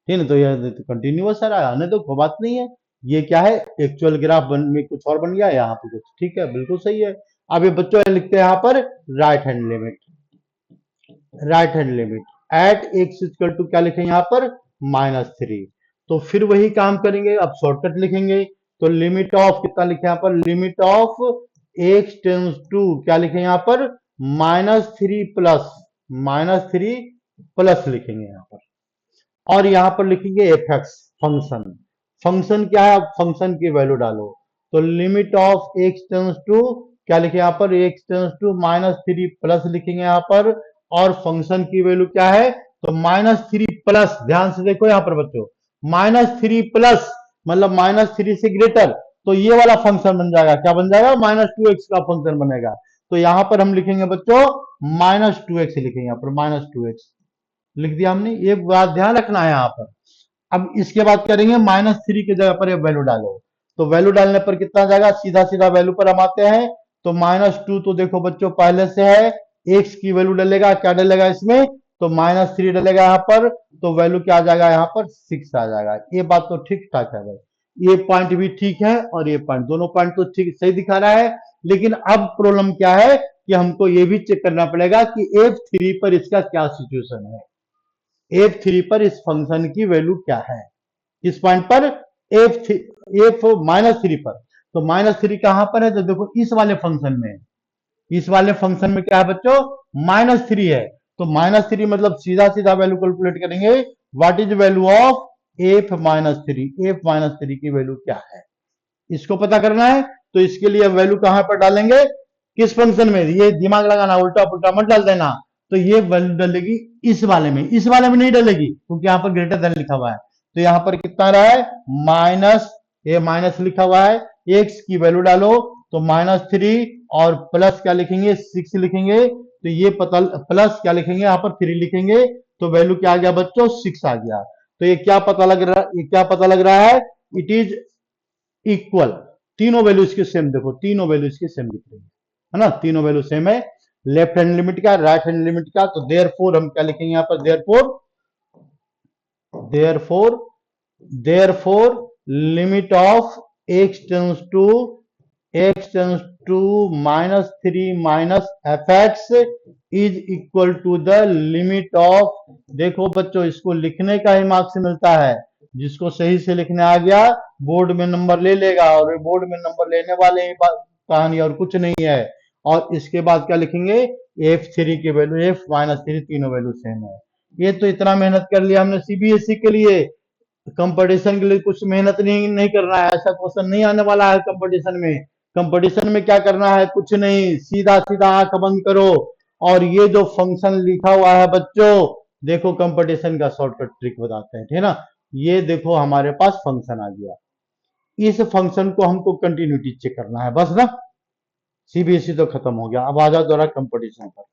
ठीक है। तो ये कंटिन्यूअस आ रहा है, तो कोई बात नहीं है। ये क्या है, एक्चुअल ग्राफ में कुछ और बन गया, यहाँ पे कुछ, ठीक है, बिल्कुल सही है। अब ये बच्चों लिखते हैं यहाँ पर right hand limit at x equal to, क्या लिखेंगे यहाँ पर, -3। तो फिर वही काम करेंगे, अब शॉर्टकट लिखेंगे। तो लिमिट ऑफ कितना लिखे यहाँ पर, limit of x tends to, क्या लिखे यहाँ पर, -3 प्लस लिखेंगे यहाँ पर। और यहां पर लिखेंगे एफ एक्स फंक्शन। फंक्शन क्या है, अब फंक्शन की वैल्यू डालो। तो limit of x tends to क्या लिखे यहाँ पर, एक्स टेंस टू -3 प्लस लिखेंगे यहाँ पर, और फंक्शन की वैल्यू क्या है, तो -3 प्लस, ध्यान से देखो यहाँ पर बच्चों, -3 प्लस मतलब -3 से ग्रेटर, तो ये वाला फंक्शन बन जाएगा, क्या बन जाएगा, -2x का फंक्शन बनेगा। तो यहां पर हम लिखेंगे बच्चों -2x लिखेंगे, यहाँ पर -2x लिख दिया हमने। एक बात ध्यान रखना है यहाँ पर। अब इसके बाद करेंगे -3 की जगह पर ये वैल्यू डालो, तो वैल्यू डालने पर कितना जाएगा, सीधा सीधा वैल्यू पर हम आते हैं। तो -2 तो देखो बच्चों पहले से है, x की वैल्यू डालेगा, क्या डालेगा इसमें, तो -3 डालेगा यहाँ पर, तो वैल्यू क्या आ जाएगा यहाँ पर, 6 आ जाएगा। ये बात तो ठीक ठाक है भाई, ये पॉइंट भी ठीक है और ये पॉइंट, दोनों पॉइंट तो ठीक सही दिखा रहा है। लेकिन अब प्रॉब्लम क्या है कि हमको ये भी चेक करना पड़ेगा कि F3 पर इसका क्या सिचुएशन है, F3 पर इस फंक्शन की वैल्यू क्या है, इस पॉइंट पर F-3 पर। तो -3 कहां पर है, तो देखो इस वाले फंक्शन में, इस वाले फंक्शन में क्या है बच्चों, -3 है। तो -3 मतलब सीधा सीधा वैल्यू कैलकुलेट करेंगे, what is value of F-3, F-3 की वैल्यू क्या है, इसको पता करना है। तो इसके लिए वैल्यू कहां पर डालेंगे, किस फंक्शन में, ये दिमाग लगाना, उल्टा पुल्टा मत डाल देना। तो ये वैल्यू डालेगी इस वाले में, इस वाले में नहीं डालेगी क्योंकि यहाँ पर ग्रेटर देन लिखा हुआ है। तो यहाँ पर कितना रहा है, माइनस, ये माइनस लिखा हुआ है, एक्स की वैल्यू डालो, तो -3 और प्लस क्या लिखेंगे, 6 लिखेंगे। तो ये पता, प्लस क्या लिखेंगे यहाँ पर, 3 लिखेंगे, तो वैल्यू क्या आ गया बच्चों, 6 आ गया। तो ये क्या पता लग रहा है, ये क्या पता लग रहा है, इट इज इक्वल, तीनों वैल्यू इसके सेम, देखो तीनों वैल्यू इसके सेम दिख रही है ना, तीनों वैल्यू सेम है, लेफ्ट हैंड लिमिट का, राइट हैंड लिमिट का। तो देयरफॉर हम क्या लिखेंगे यहाँ पर, therefore, therefore, therefore limit of x tends to -3 minus fx is equal to the limit of, देखो बच्चों इसको लिखने का ही मार्क्स मिलता है, जिसको सही से लिखने आ गया बोर्ड में नंबर ले लेगा, और बोर्ड में नंबर लेने वाले ही कहानी और कुछ नहीं है। और इसके बाद क्या लिखेंगे, F3 की वैल्यू, F-3 तीनों वैल्यू सेम है। ये तो इतना मेहनत कर लिया हमने सीबीएसई के लिए, कंपटीशन के लिए कुछ मेहनत नहीं करना है, ऐसा क्वेश्चन नहीं आने वाला है कंपटीशन में। कंपटीशन में क्या करना है, कुछ नहीं, सीधा सीधा आंख बंद करो, और ये जो फंक्शन लिखा हुआ है बच्चों, देखो कंपटीशन का शॉर्टकट ट्रिक बताते हैं, ठीक है ना। ये देखो हमारे पास फंक्शन आ गया, इस फंक्शन को हमको कंटिन्यूटी चेक करना है बस ना। सीबीएसई तो खत्म हो गया, अब आ जाओ जरा कंपटीशन पर,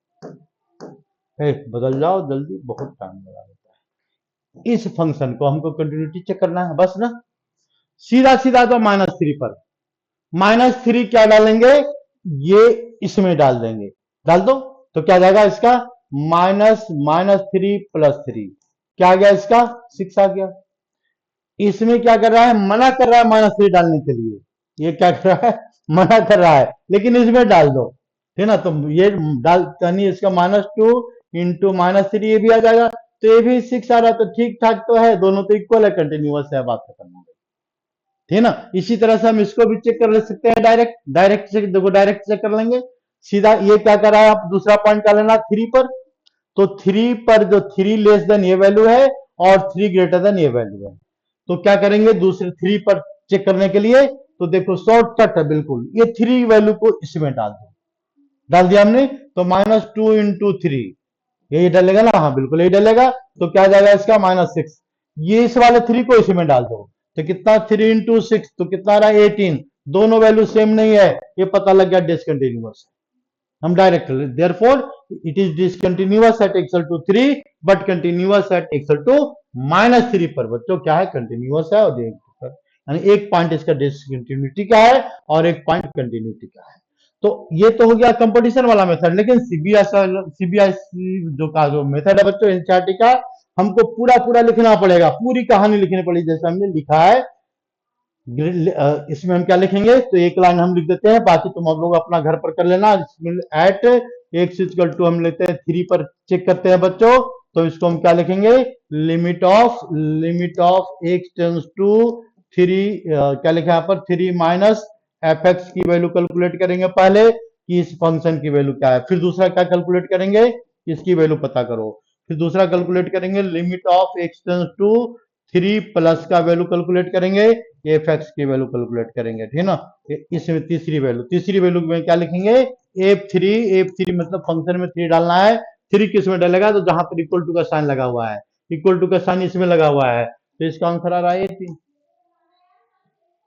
बदल जाओ जल्दी, बहुत टाइम लगा देता है। इस फंक्शन को हमको कंटिन्यूटी चेक करना है बस ना, सीधा सीधा तो -3 पर, -3 क्या डालेंगे, ये इसमें डाल देंगे, डाल दो, तो क्या जाएगा इसका, -3 + 3 क्या आ गया इसका, 6 आ गया। इसमें क्या कर रहा है, मना कर रहा है -3 डालने के लिए, ये क्या कर रहा है, मना कर रहा है, लेकिन इसमें डाल दो, ठीक है ना। तो ये डाल, यानी इसका -2 इंटू -3 ये भी आ जाएगा, तो ये भी 6 आ रहा है, तो ठीक ठाक तो है, दोनों तो इक्वल है, कंटिन्यूअस है, बात खत्म हो गई, ठीक है ना। इसी तरह से हम इसको भी चेक कर ले सकते हैं, डायरेक्ट, डायरेक्ट चेक, देखो डायरेक्ट चेक कर लेंगे सीधा। ये क्या कर रहा है, आप दूसरा पॉइंट क्या लेना, 3 पर, तो 3 पर जो 3 लेस देन ये वैल्यू है और 3 ग्रेटर देन ये वैल्यू है, तो क्या करेंगे दूसरे 3 पर चेक करने के लिए, तो देखो शॉर्टकट है बिल्कुल, ये 3 वैल्यू को इसमें डाल दो, डाल दिया हमने, तो -2 इंटू 3 यही डालेगा ना, हाँ बिल्कुल यही डालेगा, तो क्या जाएगा इसका -6, ये इस वाले 3 को इसमें डाल दो, तो कितना 3 इंटू 6, तो कितना रहा 18, दोनों वैल्यू सेम नहीं है, ये पता लग गया डिसकंटिन्यूअस, हम direct, therefore it is discontinuous at axle to 3 but continuous at axle to -3 पर, बच्चों क्या है, कंटिन्यूअस है, और यानी एक पॉइंट इसका डिसकंटिन्यूटी का है और एक पॉइंट कंटिन्यूटी का है। तो ये तो हो गया कंपटीशन वाला मेथड, लेकिन सीबीएसई जो मेथड है बच्चों एनसीईआरटी का, हमको पूरा पूरा लिखना पड़ेगा, पूरी कहानी लिखनी पड़ेगी, जैसे हमने लिखा है। इसमें हम क्या लिखेंगे, तो एक लाइन हम लिख देते हैं, बाकी तुम लोग अपना घर पर कर लेना। एट एक्स इक्वल टू हम लेते हैं 3 पर चेक करते हैं बच्चों, तो इसको हम क्या लिखेंगे, limit of x tends to 3, क्या लिखा यहाँ पर, 3 माइनस fx की वैल्यू कैलकुलेट करेंगे पहले कि इस फंक्शन की वैल्यू क्या है, फिर दूसरा क्या कैलकुलेट करेंगे, इसकी वैल्यू पता करो, फिर दूसरा कैलकुलेट करेंगे limit of x tends to 3 plus का वैल्यू कैलकुलेट करेंगे, एफ एक्स की वैल्यू कैलकुलेट करेंगे, ठीक है ना। इसमें तीसरी वैल्यू में क्या लिखेंगे, एफ थ्री मतलब फंक्शन में 3 डालना है। 3 किस में डालेगा, तो जहां पर इक्वल टू का साइन लगा हुआ है, इक्वल टू का साइन इसमें लगा हुआ है, तो इसका आंसर आ रहा है 3,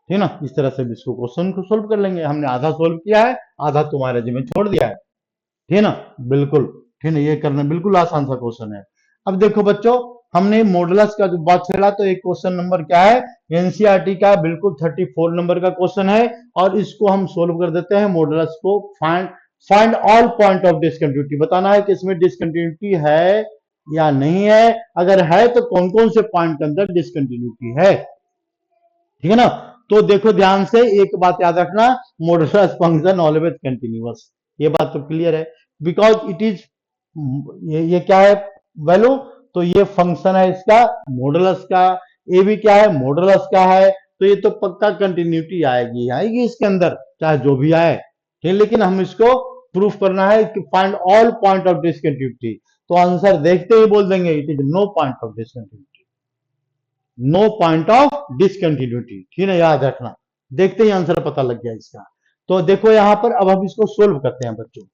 ठीक है ना। इस तरह से इसको क्वेश्चन को सोल्व कर लेंगे। हमने आधा सोल्व किया है, आधा तुम्हारे जिम्मे छोड़ दिया है, ठीक है ना। बिल्कुल ठीक है ना, ये करना बिल्कुल आसान सा क्वेश्चन है। अब देखो बच्चों, हमने मॉडुलस का जो बात छेड़ा, तो एक क्वेश्चन नंबर क्या है, एनसीईआरटी का बिल्कुल 34 नंबर का क्वेश्चन है, और इसको हम सोल्व कर देते हैं। मॉडुलस को find find all point of discontinuity, बताना है कि इसमें डिसकंटिन्यूटी है या नहीं है, अगर है तो कौन कौन से पॉइंट के अंदर डिसकंटिन्यूटी है, ठीक है ना। तो देखो ध्यान से, एक बात याद रखना, मॉडुलस फंक्शन ऑलवेज कंटिन्यूअस, ये बात तो क्लियर है, बिकॉज इट इज, ये क्या है वैल्यू, तो ये फंक्शन है इसका मॉडुलस का, ये भी क्या है मॉडुलस का है, तो ये तो पक्का कंटिन्यूटी आएगी आएगी इसके अंदर, चाहे जो भी आए, ठीक। लेकिन हम इसको प्रूफ करना है कि find all point of discontinuity, तो आंसर देखते ही बोल देंगे it is no point of discontinuity, no point of discontinuity, ठीक है, याद रखना। देखते ही आंसर पता लग गया इसका। तो देखो यहां पर, अब हम इसको सोल्व करते हैं बच्चों।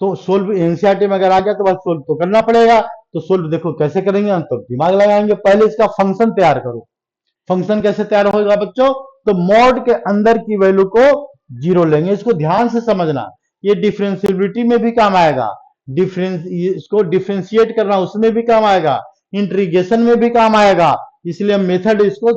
तो सोल्व एनसीईआरटी में अगर आ गया तो बस सोल्व तो करना पड़ेगा। तो सोल्व देखो कैसे करेंगे हम, तो दिमाग लगाएंगे, पहले इसका फंक्शन तैयार करो। फंक्शन कैसे तैयार होगा बच्चों, तो मॉड के अंदर की वैल्यू को 0 लेंगे, इसको ध्यान से समझना, ये डिफरेंशियबिलिटी में भी काम आएगा, इसको डिफरेंशिएट करना उसमें भी काम आएगा, इंटीग्रेशन में भी काम आएगा, इसलिए हम मेथड इसको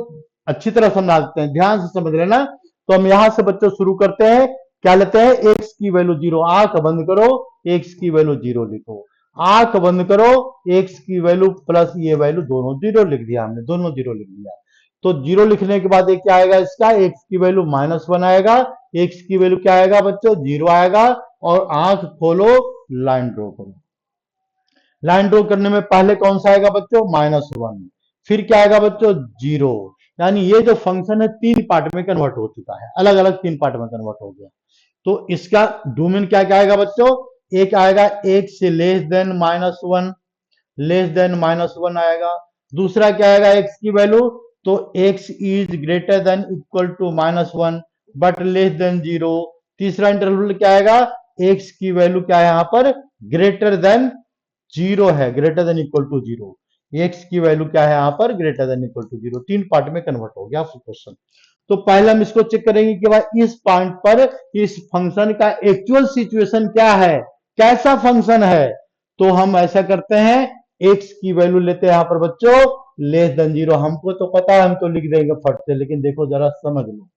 अच्छी तरह समझा देते हैं, ध्यान से समझ लेना। तो हम यहां से बच्चों शुरू करते हैं, क्या लेते हैं, एक्स की वैल्यू 0, आंख बंद करो, एक्स की वैल्यू 0 लिखो, आंख बंद करो, एक्स की वैल्यू प्लस ये वैल्यू दोनों 0 लिख दिया हमने, दोनों 0 लिख दिया। तो 0 लिखने के बाद क्या आएगा इसका, एक्स की वैल्यू -1 आएगा, एक्स की वैल्यू क्या आएगा बच्चों 0 आएगा, और आंख खोलो, लाइन ड्रॉ करो। लाइन ड्रॉ करने में पहले कौन सा आएगा बच्चों, -1, फिर क्या आएगा बच्चों 0, यानी ये जो फंक्शन है 3 पार्ट में कन्वर्ट हो चुका है, अलग अलग 3 पार्ट में कन्वर्ट हो गया। तो इसका डोमेन क्या क्या आएगा बच्चों, एक आएगा x less then -1, less than -1 आएगा, दूसरा क्या आएगा एक्स की वैल्यू, तो x is greater than equal to -1 but less than 0, तीसरा इंटरवल क्या आएगा, x की वैल्यू क्या है यहां पर, ग्रेटर देन 0 है, greater than equal to 0, x की वैल्यू क्या है यहां पर, greater than equal to 0, 3 part में कन्वर्ट हो गया क्वेश्चन। तो पहले हम इसको चेक करेंगे कि भाई इस पॉइंट पर इस फंक्शन का एक्चुअल सिचुएशन क्या है, कैसा फंक्शन है। तो हम ऐसा करते हैं, एक्स की वैल्यू लेते हैं यहां पर बच्चों लेस देन 0, हमको तो पता है हम तो लिख देंगे फट से, लेकिन देखो जरा समझ लो,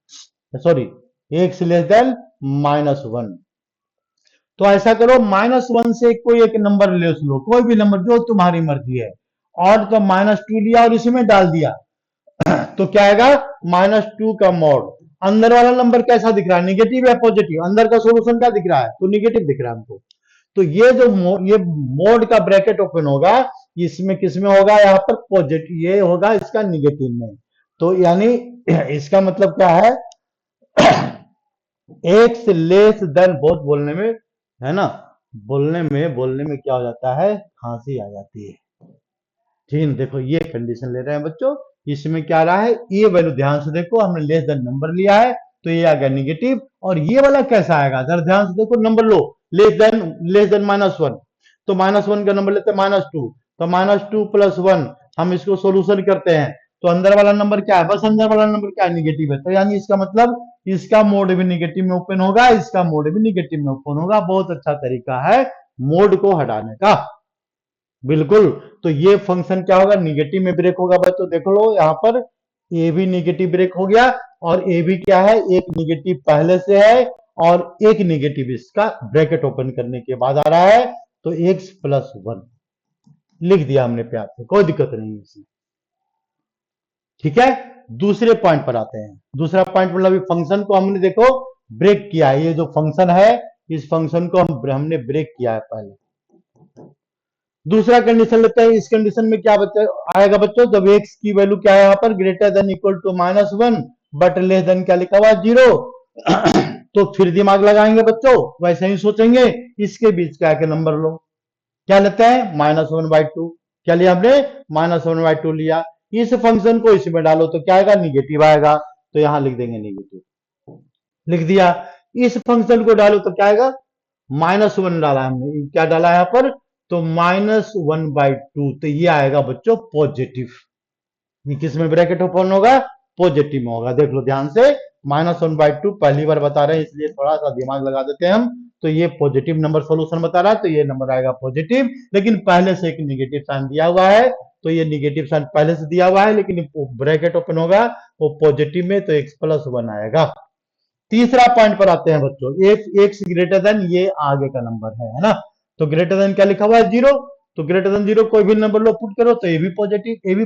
सॉरी, एक्स लेस देन -1। तो ऐसा करो, -1 से कोई एक नंबर ले लो, कोई भी नंबर जो तुम्हारी मर्जी है, और तो -2 लिया और इसमें डाल दिया, तो क्या आएगा -2 का मॉड, अंदर वाला नंबर कैसा दिख रहा है, निगेटिव या पॉजिटिव, अंदर का सोल्यूशन क्या दिख रहा है, तो निगेटिव दिख रहा है हमको। तो ये जो ये मोड का ब्रैकेट ओपन होगा, इसमें किसमें होगा, यहाँ पर पॉजिटिव, ये होगा इसका निगेटिव में। तो यानी इसका मतलब क्या है, एक्स लेस देन, बहुत बोलने में है ना, बोलने में क्या हो जाता है, खांसी आ जाती है, ठीक है। देखो ये कंडीशन ले रहे हैं बच्चों, इसमें क्या रहा है, ये वैल्यू ध्यान से देखो, हमने लेस देन नंबर लिया है, तो ये आ गया निगेटिव, और ये वाला कैसा आएगा, जरा ध्यान से देखो, नंबर लो, लेस देन -1, तो -1 का नंबर लेते हैं -2, तो -2 + 1, हम इसको सोल्यूशन करते हैं, तो अंदर वाला नंबर क्या है, बस अंदर वाला नंबर क्या है, निगेटिव है, तो यानी इसका मतलब इसका मोड भी निगेटिव में ओपन होगा, इसका मोड भी निगेटिव में ओपन होगा। बहुत अच्छा तरीका है मोड को हटाने का, बिल्कुल। तो ये फंक्शन क्या होगा, निगेटिव में ब्रेक होगा बच्चों, देख लो यहाँ पर ए भी निगेटिव ब्रेक हो गया, और ए भी क्या है, एक निगेटिव पहले से है, और एक निगेटिव इसका ब्रैकेट ओपन करने के बाद आ रहा है, तो x + 1 लिख दिया हमने प्यार से, कोई दिक्कत नहीं इसमें, ठीक है। दूसरे पॉइंट पर आते हैं, दूसरा पॉइंट मतलब फंक्शन को हमने देखो ब्रेक किया है, ये जो फंक्शन है इस फंक्शन को हमने ब्रेक किया है पहले। दूसरा कंडीशन लेते हैं, इस कंडीशन में क्या आएगा बच्चों, जब x की वैल्यू क्या है यहाँ पर, greater than equal to -1 but less than क्या लिखा हुआ 0, तो फिर दिमाग लगाएंगे बच्चों, वैसे ही सोचेंगे, इसके बीच क्या के नंबर लो, क्या लेते हैं -1/2, क्या लिया हमने -1/2 लिया, इस फंक्शन को इसमें डालो तो क्या आएगा, निगेटिव आएगा, तो यहां लिख देंगे नेगेटिव, लिख दिया। इस फंक्शन को डालो तो क्या आएगा, -1 डाला हमने, क्या डाला यहां पर, तो -1/2, तो ये आएगा बच्चों पॉजिटिव। ये किस में ब्रैकेट ओपन होगा, पॉजिटिव में होगा। देख लो ध्यान से, -1/2 पहली बार बता रहे हैं इसलिए थोड़ा सा दिमाग लगा देते हैं हम। तो ये पॉजिटिव नंबर सोल्यूशन बता रहा है, तो ये नंबर आएगा पॉजिटिव, लेकिन पहले से एक निगेटिव साइन दिया हुआ है, तो ये निगेटिव साइन पहले से दिया हुआ है, लेकिन ब्रैकेट ओपन होगा वो पॉजिटिव में, तो x+1 आएगा। तीसरा पॉइंट पर आते हैं बच्चों, एक्स ग्रेटर देन ये आगे का नंबर है ना, तो ग्रेटर देन क्या लिखा हुआ है, 0, तो ग्रेटर देन 0 कोई भी नंबर लो पुट करो तो ए भी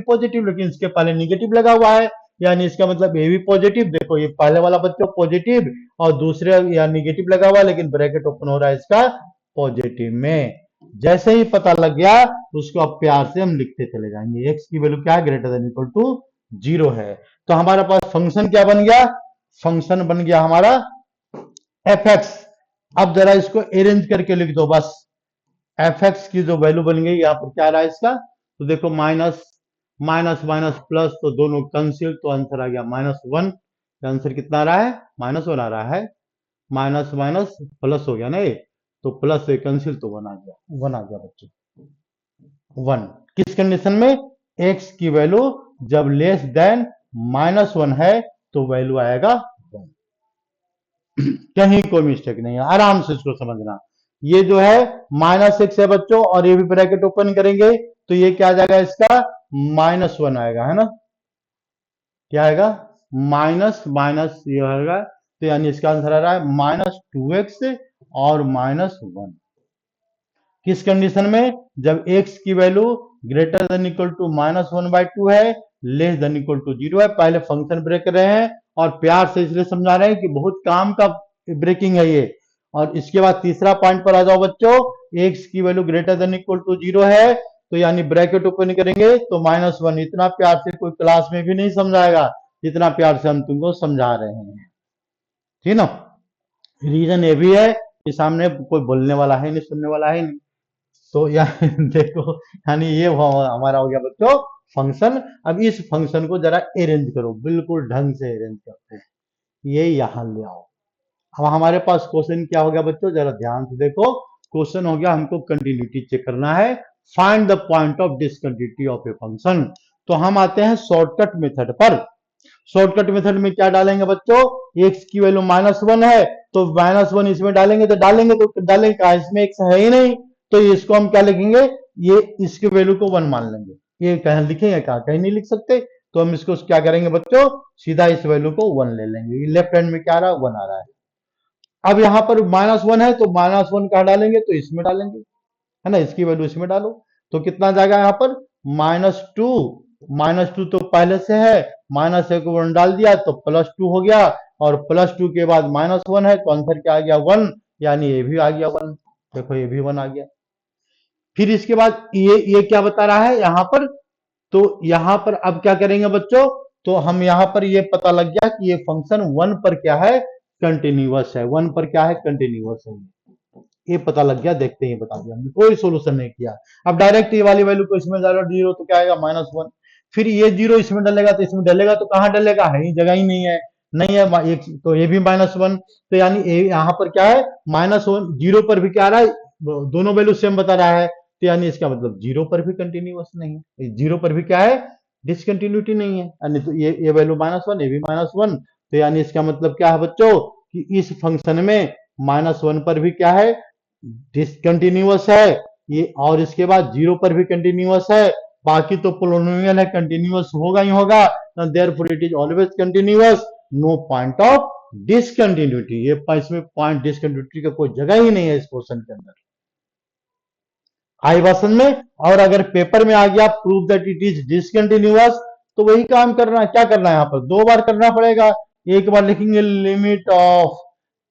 पॉजिटिव, लेकिन इसके पहले निगेटिव लगा हुआ है, यानी इसका मतलब ए भी पॉजिटिव। देखो ये पहले वाला बच्चों पॉजिटिव और दूसरे या निगेटिव लगा हुआ है, लेकिन ब्रैकेट ओपन हो रहा है इसका पॉजिटिव में। जैसे ही पता लग गया उसको अब प्यार से हम लिखते चले जाएंगे, एक्स की वैल्यू क्या है, ग्रेटर देन इक्वल टू 0 है। तो हमारे पास फंक्शन क्या बन गया, फंक्शन बन गया हमारा एफ एक्स। अब जरा इसको अरेंज करके लिख दो बस, एफ एक्स की जो वैल्यू बन गई, यहाँ पर क्या आ रहा है इसका, तो देखो माइनस माइनस माइनस प्लस, तो दोनों कैंसिल, तो आंसर आ गया -1। आंसर कितना आ रहा है, -1 आ रहा है, माइनस माइनस प्लस हो गया ना ये, तो प्लस से कैंसिल, तो 1 आ गया, 1 आ गया बच्चों, 1। किस कंडीशन में, एक्स की वैल्यू जब लेस देन -1 है तो वैल्यू आएगा 1। कहीं कोई मिस्टेक नहीं है, आराम से इसको समझना। ये जो है -6 है बच्चों, और ये भी ब्रैकेट ओपन करेंगे तो ये क्या आ जाएगा इसका, -1 आएगा, है ना, क्या आएगा, माइनस माइनस ये आएगा, तो यानी इसका आंसर आ रहा है -2x और -1। किस कंडीशन में, जब x की value greater than equal to -1/2 है, लेस देन इक्वल टू 0 है। पहले फंक्शन ब्रेक कर रहे हैं और प्यार से इसलिए समझा रहे हैं कि बहुत काम का ब्रेकिंग है ये। और इसके बाद तीसरा पॉइंट पर आ जाओ बच्चों, x की value greater than equal to 0 है, तो यानी ब्रैकेट ओपन करेंगे तो -1। इतना प्यार से कोई क्लास में भी नहीं समझाएगा जितना प्यार से हम तुमको समझा रहे हैं, ठीक ना। रीजन ये भी है कि सामने कोई बोलने वाला है नहीं, सुनने वाला है नहीं, तो यार देखो, यानी ये हमारा हो गया बच्चों फंक्शन। अब इस फंक्शन को जरा अरेंज करो, बिल्कुल ढंग से अरेंज करते, ये यहां ले आओ। अब हमारे पास क्वेश्चन क्या हो गया बच्चों, जरा ध्यान से देखो। क्वेश्चन हो गया हमको कंटिन्यूटी चेक करना है, find the point of discontinuity of a function. तो हम आते हैं शॉर्टकट मेथड पर। शॉर्टकट मेथड में क्या डालेंगे बच्चों, एक्स की वैल्यू -1 है, तो -1 इसमें डालेंगे, तो डालेंगे कहा, इसमें एक्स है ही नहीं, तो इसको हम क्या लिखेंगे, ये इसके वैल्यू को 1 मान लेंगे। ये कहीं लिखेंगे, कहा कहीं नहीं लिख सकते, तो हम इसको क्या करेंगे बच्चों, सीधा इस वैल्यू को 1 ले लेंगे। लेफ्ट हैंड में क्या आ रहा है, 1 आ रहा है। अब यहाँ पर -1 है, तो -1 कहा डालेंगे, तो इसमें डालेंगे, है ना, इसकी वैल्यू इसमें डालो, तो कितना जाएगा यहाँ पर, -2, -2 तो पहले से है, -1 को 1 डाल दिया तो +2 हो गया, और +2 के बाद -1 है, तो आंसर क्या आ गया, 1, यानी ये भी आ गया 1। देखो ये भी 1 आ गया। फिर इसके बाद ये क्या बता रहा है यहाँ पर, तो यहाँ पर अब क्या करेंगे बच्चों, तो हम यहाँ पर ये पता लग गया कि ये फंक्शन 1 पर क्या है, कंटिन्यूअस है। 1 पर क्या है, कंटिन्यूअस है, ये पता लग गया, देखते ही बता दिया हमने, कोई सोल्यूशन नहीं किया। अब डायरेक्ट ये वाली वैल्यू को इसमें डालो 0, तो क्या आएगा, -1। फिर ये 0 इसमें डलेगा, तो इसमें डलेगा, तो कहां डलेगा, है ही जगह ही नहीं है, नहीं है एक, तो ये भी -1, तो यानी यहाँ पर क्या है, -1, 0 पर भी क्या आ रहा है, दोनों वैल्यू सेम बता रहा है, तो यानी इसका मतलब 0 पर भी कंटिन्यूअस नहीं है, 0 पर भी क्या है, डिसकंटिन्यूटी नहीं है, यानी तो ये वैल्यू -1, ये भी -1, तो यानी इसका मतलब क्या है बच्चों, कि इस फंक्शन में -1 पर भी क्या है, डिसकंटिन्यूअस है ये, और इसके बाद 0 पर भी कंटिन्यूअस है। बाकी तो पोलिनोमियल है, कंटिन्यूअस होगा ही होगा, therefore it is always continuous, no point of discontinuity. ये इसमें पॉइंट डिसकंटिन्यूटी का कोई जगह ही नहीं है इस क्वेश्चन के अंदर, आई वर्षन में। और अगर पेपर में आ गया prove that it is discontinuous, तो वही काम करना है, क्या करना है, यहाँ पर 2 बार करना पड़ेगा। एक बार लिखेंगे limit of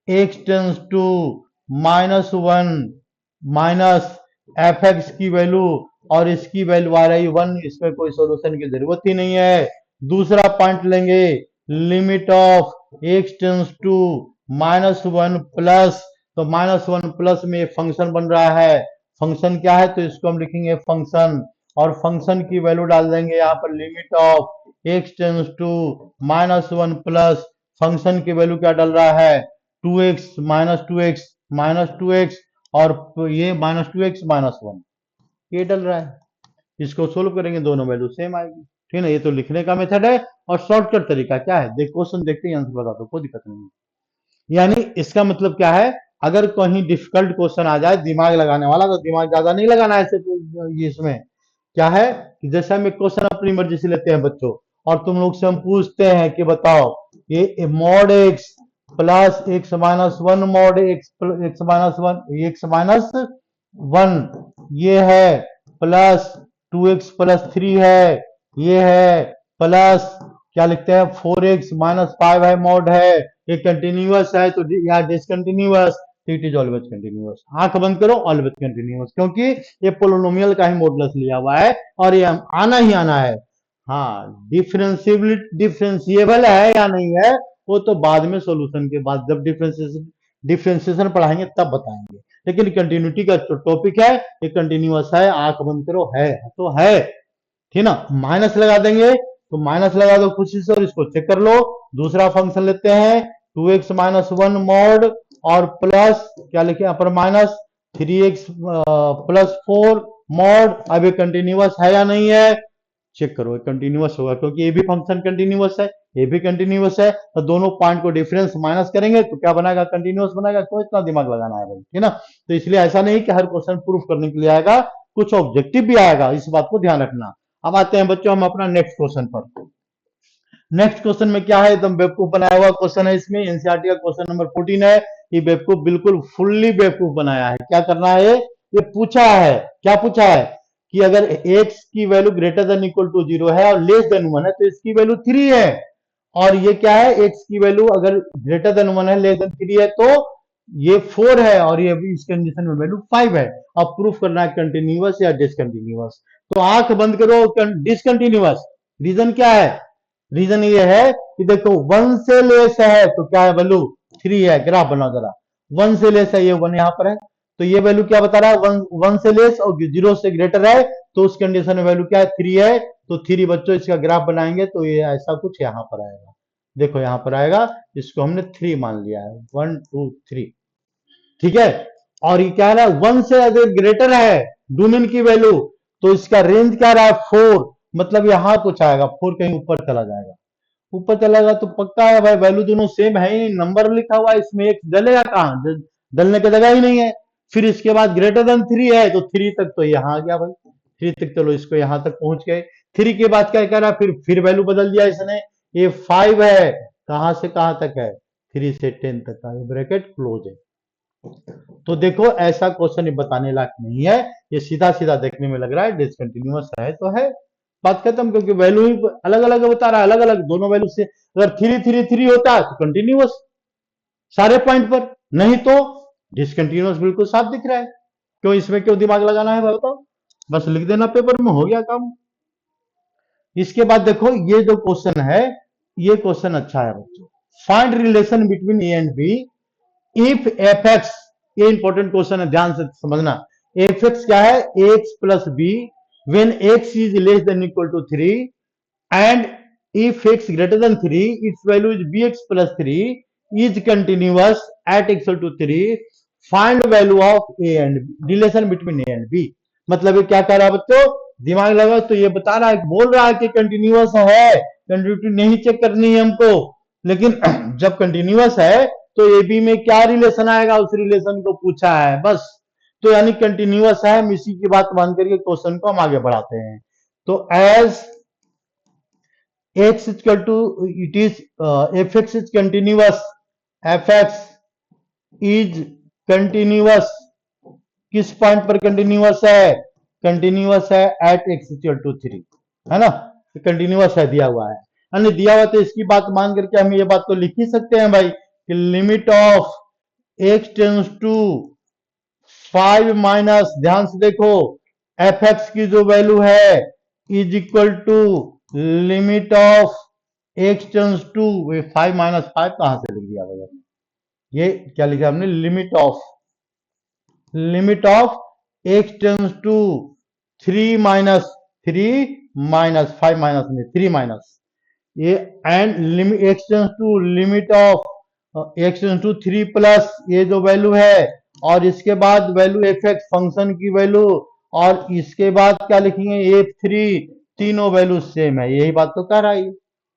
x tends to -1 minus F x की वैल्यू, और इसकी वैल्यू आ रही 1, इसमें कोई सोल्यूशन की जरूरत ही नहीं है। दूसरा पॉइंट लेंगे, limit of x tends to -1 plus, तो -1 प्लस में फंक्शन बन रहा है, फंक्शन क्या है, तो इसको हम लिखेंगे फंक्शन, और फंक्शन की वैल्यू डाल देंगे यहाँ पर limit of x tends to -1 plus function की वैल्यू क्या डल रहा है 2x -2x और ये -2x -1 ये डल रहा है। इसको सोल्व करेंगे दोनों वैल्यू सेम आएगी। ठीक है, ये तो लिखने का मेथड है। और शॉर्टकट तरीका क्या है, देख क्वेश्चन देखते ही आंसर बता दो, कोई दिक्कत नहीं है। यानी इसका मतलब क्या है, अगर कहीं डिफिकल्ट क्वेश्चन आ जाए दिमाग लगाने वाला तो दिमाग ज्यादा नहीं लगाना है। ऐसे ये इसमें क्या है कि जैसे हम एक क्वेश्चन अपनी मर्जी से लेते हैं बच्चों, और तुम लोग से हम पूछते हैं कि बताओ ये mod x plus x-1 mod x-1 ये है प्लस 2x+3 है, ये है प्लस क्या लिखते हैं 4x-5 है, मॉड है, ये कंटिन्यूअस है तो या discontinuous, it is always continuous. आंख बंद करो, ऑलवेज कंटिन्यूअस, क्योंकि ये पोलिनोमियल का ही मॉडुलस लिया हुआ है और ये आना ही आना है। हाँ, डिफरेंशिएबल है या नहीं है वो तो बाद में सॉल्यूशन के बाद जब डिफरेंशिएशन पढ़ाएंगे तब बताएंगे। लेकिन कंटिन्यूटी का जो टॉपिक है ये कंटिन्यूअस है, आंख बंद करो, है तो है। ठीक ना, माइनस लगा देंगे तो माइनस लगा दो खुशी से और इसको चेक कर लो। दूसरा फंक्शन लेते हैं 2x-1 मॉड और प्लस क्या लिखे यहाँ पर -3x+4 मॉड। अब ये कंटिन्यूअस है या नहीं है चेक करो, कंटिन्यूअस होगा क्योंकि ये भी फंक्शन कंटिन्यूअस है, ये भी कंटिन्यूअस है। तो दोनों पॉइंट को डिफरेंस माइनस करेंगे तो क्या बनाएगा, कंटिन्यूअस बनाएगा। क्यों इतना दिमाग लगाना है भाई, ठीक ना। तो इसलिए ऐसा नहीं कि हर क्वेश्चन प्रूफ करने के लिए आएगा, कुछ ऑब्जेक्टिव भी आएगा, इस बात को ध्यान रखना। अब आते हैं बच्चों हम अपना नेक्स्ट क्वेश्चन पर। नेक्स्ट क्वेश्चन में क्या है, एकदम बेवकूफ बनाया हुआ क्वेश्चन है। इसमें एनसीईआरटी का क्वेश्चन नंबर 14 है। ये बेवकूफ बिल्कुल फुल्ली बेवकूफ बनाया है। क्या करना है, ये पूछा है, क्या पूछा है कि अगर x की value greater than equal to 0 है और लेस देन 1 है तो इसकी वैल्यू 3 है। और ये क्या है, x की वैल्यू अगर ग्रेटर देन 1 है लेस देन 3 है तो ये 4 है और ये भी इस कंडीशन में वैल्यू 5 है। अब प्रूफ करना है कंटिन्यूअस या डिसकंटिन्यूअस। तो आंख बंद करो, डिसकंटिन्यूअस। रीजन क्या है, रीजन ये है कि देखो 1 से लेस है तो क्या है, वैल्यू 3 है। ग्राफ बनाओ जरा, 1 से लेस है, ये 1 यहां पर है तो ये वैल्यू क्या बता रहा है, 1 से लेस और 0 से ग्रेटर है तो उस कंडीशन में वैल्यू क्या है, 3 है। तो 3 बच्चों इसका ग्राफ बनाएंगे तो ये ऐसा कुछ यहां पर आएगा। देखो यहां पर आएगा, इसको हमने 3 मान लिया है, 1 2 3, ठीक है। और ये क्या है, 1 से अगर ग्रेटर है डोमेन की वैल्यू तो इसका रेंज क्या रहा है 4, मतलब यहां कुछ आएगा, 4 कहीं ऊपर चला जाएगा। ऊपर चला गया तो पक्का है भाई, वैल्यू दोनों सेम है ही, नंबर लिखा हुआ है इसमें, एक डलेगा कहां, डलने की जगह ही नहीं है। फिर इसके बाद ग्रेटर देन 3 है तो 3 तक तो यहां आ गया भाई, 3 तक चलो इसको यहां तक पहुंच गए। 3 के बाद क्या कह रहा है, फिर वैल्यू बदल दिया इसने, ये 5 है, कहां से कहां तक है, 3 से 10 तक का, ब्रैकेट क्लोज है। तो देखो ऐसा क्वेश्चन बताने लायक नहीं है, ये सीधा सीधा देखने में लग रहा है डिसकंटिन्यूअस है तो है, बात खत्म। क्योंकि वैल्यू ही अलग अलग बता रहा है, अलग अलग दोनों वैल्यू से। अगर 3 3 3 होता है तो कंटिन्यूअस सारे पॉइंट पर, नहीं तो डिसकंटिन्यूअस, बिल्कुल साफ दिख रहा है। क्यों इसमें क्यों दिमाग लगाना है बताओ, बस लिख देना पेपर में, हो गया काम। इसके बाद देखो ये जो क्वेश्चन है, ये क्वेश्चन अच्छा है बच्चों। Find relation between a and b if f x, ये इंपॉर्टेंट क्वेश्चन है, ध्यान से समझना। एफ एक्स क्या है, x plus b when x is less than equal to 3 and if x greater than 3 its value is bx plus 3 is continuous at x equal to 3, find value of a and b, relation between a and b। मतलब ये क्या कह रहा है बच्चों, दिमाग लगा तो ये बता रहा है, बोल रहा है कि कंटिन्यूअस है, कंटिन्यूटी नहीं चेक करनी है हमको। लेकिन जब कंटिन्यूअस है तो ए बी में क्या रिलेशन आएगा, उस रिलेशन को पूछा है बस। तो यानी कंटिन्यूअस है, हम इसी की बात मान करके क्वेश्चन को हम आगे बढ़ाते हैं। तो as x equal to it is f x is continuous, f x is continuous, किस पॉइंट पर कंटिन्यूअस है, कंटिन्यूअस है एट एक्स इक्वल टू 3, है ना, कंटिन्यूअस है, दिया हुआ है। यानी दिया हुआ तो इसकी बात मान करके हम ये बात तो लिख ही सकते हैं भाई कि limit of x tends to 5 minus, ध्यान से देखो, एफ एक्स की जो वैल्यू है is equal to limit of x tends to 5 minus 5 कहां से लिख दिया भाई हमने, ये क्या लिखा हमने, limit of x tends to 3 minus 3 minus 5 minus में 3 माइनस ये and limit x tends to limit of x tends to 3 plus ये जो वैल्यू है और इसके बाद वैल्यू एफ एक्स फंक्शन की वैल्यू और इसके बाद क्या लिखेंगे एफ थ्री, तीनों वैल्यू सेम है। यही बात तो कह रहा है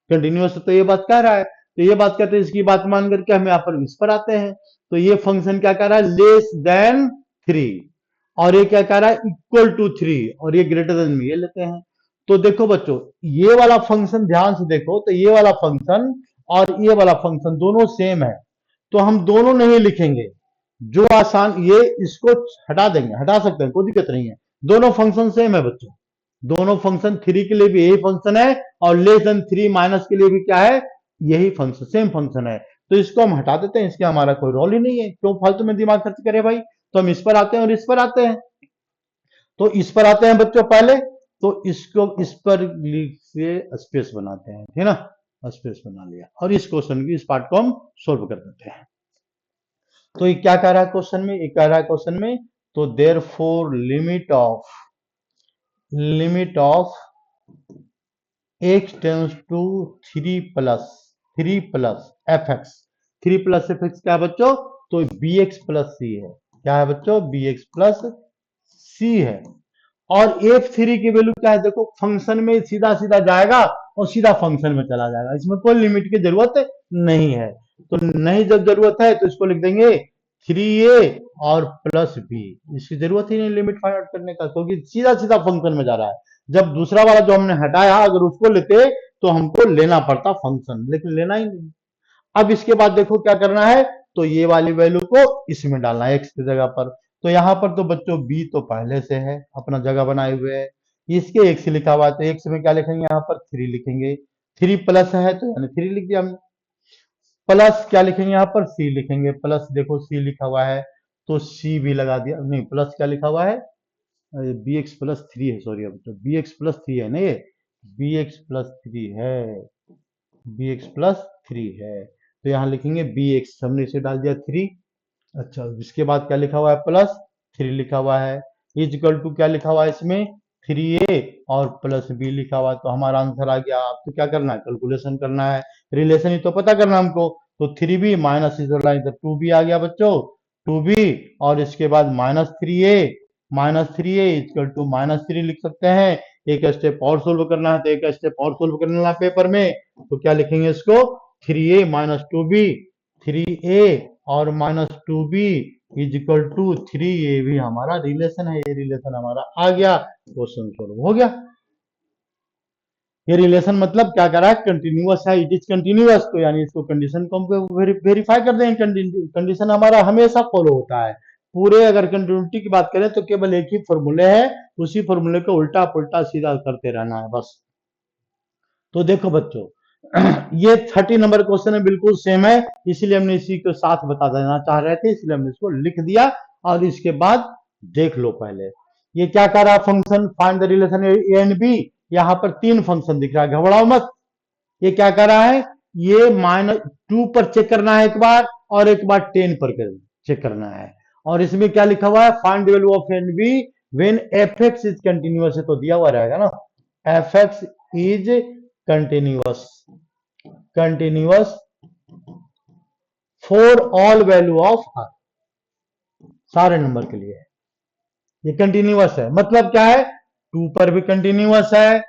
कंटिन्यूअस, तो ये बात कह रहा है। तो ये बात कहते हैं, इसकी बात मान करके हम यहाँ पर इस पर आते हैं। तो ये फंक्शन क्या कह रहा है, लेस देन 3, और ये क्या कह रहा है, इक्वल टू 3, और ये ग्रेटर देन में ये लेते हैं। तो देखो बच्चों, ये वाला फंक्शन ध्यान से देखो, तो ये वाला फंक्शन और ये वाला फंक्शन दोनों सेम है, तो हम दोनों नहीं लिखेंगे। जो आसान, ये इसको हटा देंगे, हटा सकते हैं, कोई दिक्कत नहीं है। दोनों फंक्शन सेम है बच्चों, दोनों फंक्शन 3 के लिए भी यही फंक्शन है और लेस देन 3 माइनस के लिए भी क्या है, यही फंक्शन, सेम फंक्शन है। तो इसको हम हटा देते हैं, इसके हमारा कोई रोल ही नहीं है, क्यों फालतू में दिमाग खर्च करे भाई। तो हम इस पर आते हैं और इस पर आते हैं। तो इस पर आते हैं बच्चों पहले, तो इसको इस पर लिख के स्पेस बनाते हैं, ठीक है ना, स्पेस बना लिया और इस क्वेश्चन की इस पार्ट को हम सोल्व कर देते हैं। तो ये क्या कह रहा है क्वेश्चन में, ये कह रहा है क्वेश्चन में, तो therefore limit of x tends to 3 plus F x, 3 plus F x क्या है बच्चों, तो बी एक्स प्लस सी है। क्या है बच्चों, बी एक्स प्लस सी है। और एफ थ्री की वैल्यू क्या है, देखो फंक्शन में सीधा सीधा जाएगा और सीधा फंक्शन में चला जाएगा, इसमें कोई लिमिट की जरूरत नहीं है। तो नहीं जब जरूरत है तो इसको लिख देंगे 3a और प्लस बी, इसकी जरूरत ही नहीं लिमिट फाइंड आउट करने का, क्योंकि सीधा सीधा फंक्शन में जा रहा है। जब दूसरा वाला जो हमने हटाया, अगर उसको लेते तो हमको लेना पड़ता फंक्शन, लेकिन लेना ही नहीं। अब इसके बाद देखो क्या करना है, तो ये वाली वैल्यू को इसमें डालना है एक्स की जगह पर। तो यहाँ पर तो बच्चों बी तो पहले से है, अपना जगह बनाए हुए है, इसके एक्स लिखा हुआ है, तो एक्स में क्या लिखेंगे, यहाँ पर 3 लिखेंगे। 3 प्लस है तो यानी 3 लिख दिया हमने। प्लस क्या लिखेंगे, यहाँ पर सी लिखेंगे, प्लस देखो सी लिखा हुआ है तो सी भी लगा दिया, नहीं प्लस क्या लिखा हुआ है, बी एक्स प्लस 3 है, सॉरी अब तो बी एक्स प्लस 3 है ना, ये बी एक्स प्लस 3 है, बी एक्स प्लस 3 है। तो यहाँ लिखेंगे बी एक्स, हमने इसे डाल दिया 3। अच्छा, इसके बाद क्या लिखा हुआ है, प्लस 3 लिखा हुआ है, इज इक्वल टू क्या लिखा हुआ है इसमें, 3a और प्लस बी लिखा हुआ है। तो हमारा आंसर आ गया। अब तो क्या करना है, कैलकुलेशन करना है, रिलेशन ही तो पता करना हमको। तो 3b माइनस इधर 2b आ गया बच्चों, 2b, और इसके बाद minus three a equal to -3 लिख सकते हैं। एक स्टेप और सोल्व करना है, तो एक स्टेप और सोल्व करना है पेपर में, तो क्या लिखेंगे इसको, 3a माइनस 2b, 3a और -2b इज इक्वल टू 3, ये भी हमारा रिलेशन है, ये रिलेशन हमारा आ गया, क्वेश्चन सोल्व हो गया। ये रिलेशन मतलब क्या कर रहा है, कंटिन्यूअस है, इट इज कंटिन्यूअस, तो यानी इसको कंडीशन को हम वेरीफाई कर देंगे। कंडीशन हमारा हमेशा फॉलो होता है। पूरे अगर कंटिन्यूटी की बात करें तो केवल एक ही फॉर्मूले है, उसी फॉर्मूले को उल्टा पुल्टा सीधा करते रहना है बस। तो देखो बच्चों, ये 30 नंबर क्वेश्चन है, बिल्कुल सेम है, इसीलिए हमने इसी को साथ बता देना चाह रहे थे, इसलिए हमने इसको लिख दिया। और इसके बाद देख लो पहले, ये क्या कर रहा है function, find the relation a and b. यहाँ पर 3 फंक्शन दिख रहा है, घबराओ मत। ये क्या कर रहा है, ये -2 पर चेक करना है एक बार, और एक बार 10 पर चेक करना है। और इसमें क्या लिखा हुआ है, find the value of and b when f x is continuous, है तो दिया हुआ रहेगा ना, f x is continuous for all value of r, सारे नंबर के लिए ये कंटिन्यूअस है। मतलब क्या है, 2 पर भी कंटिन्यूअस है,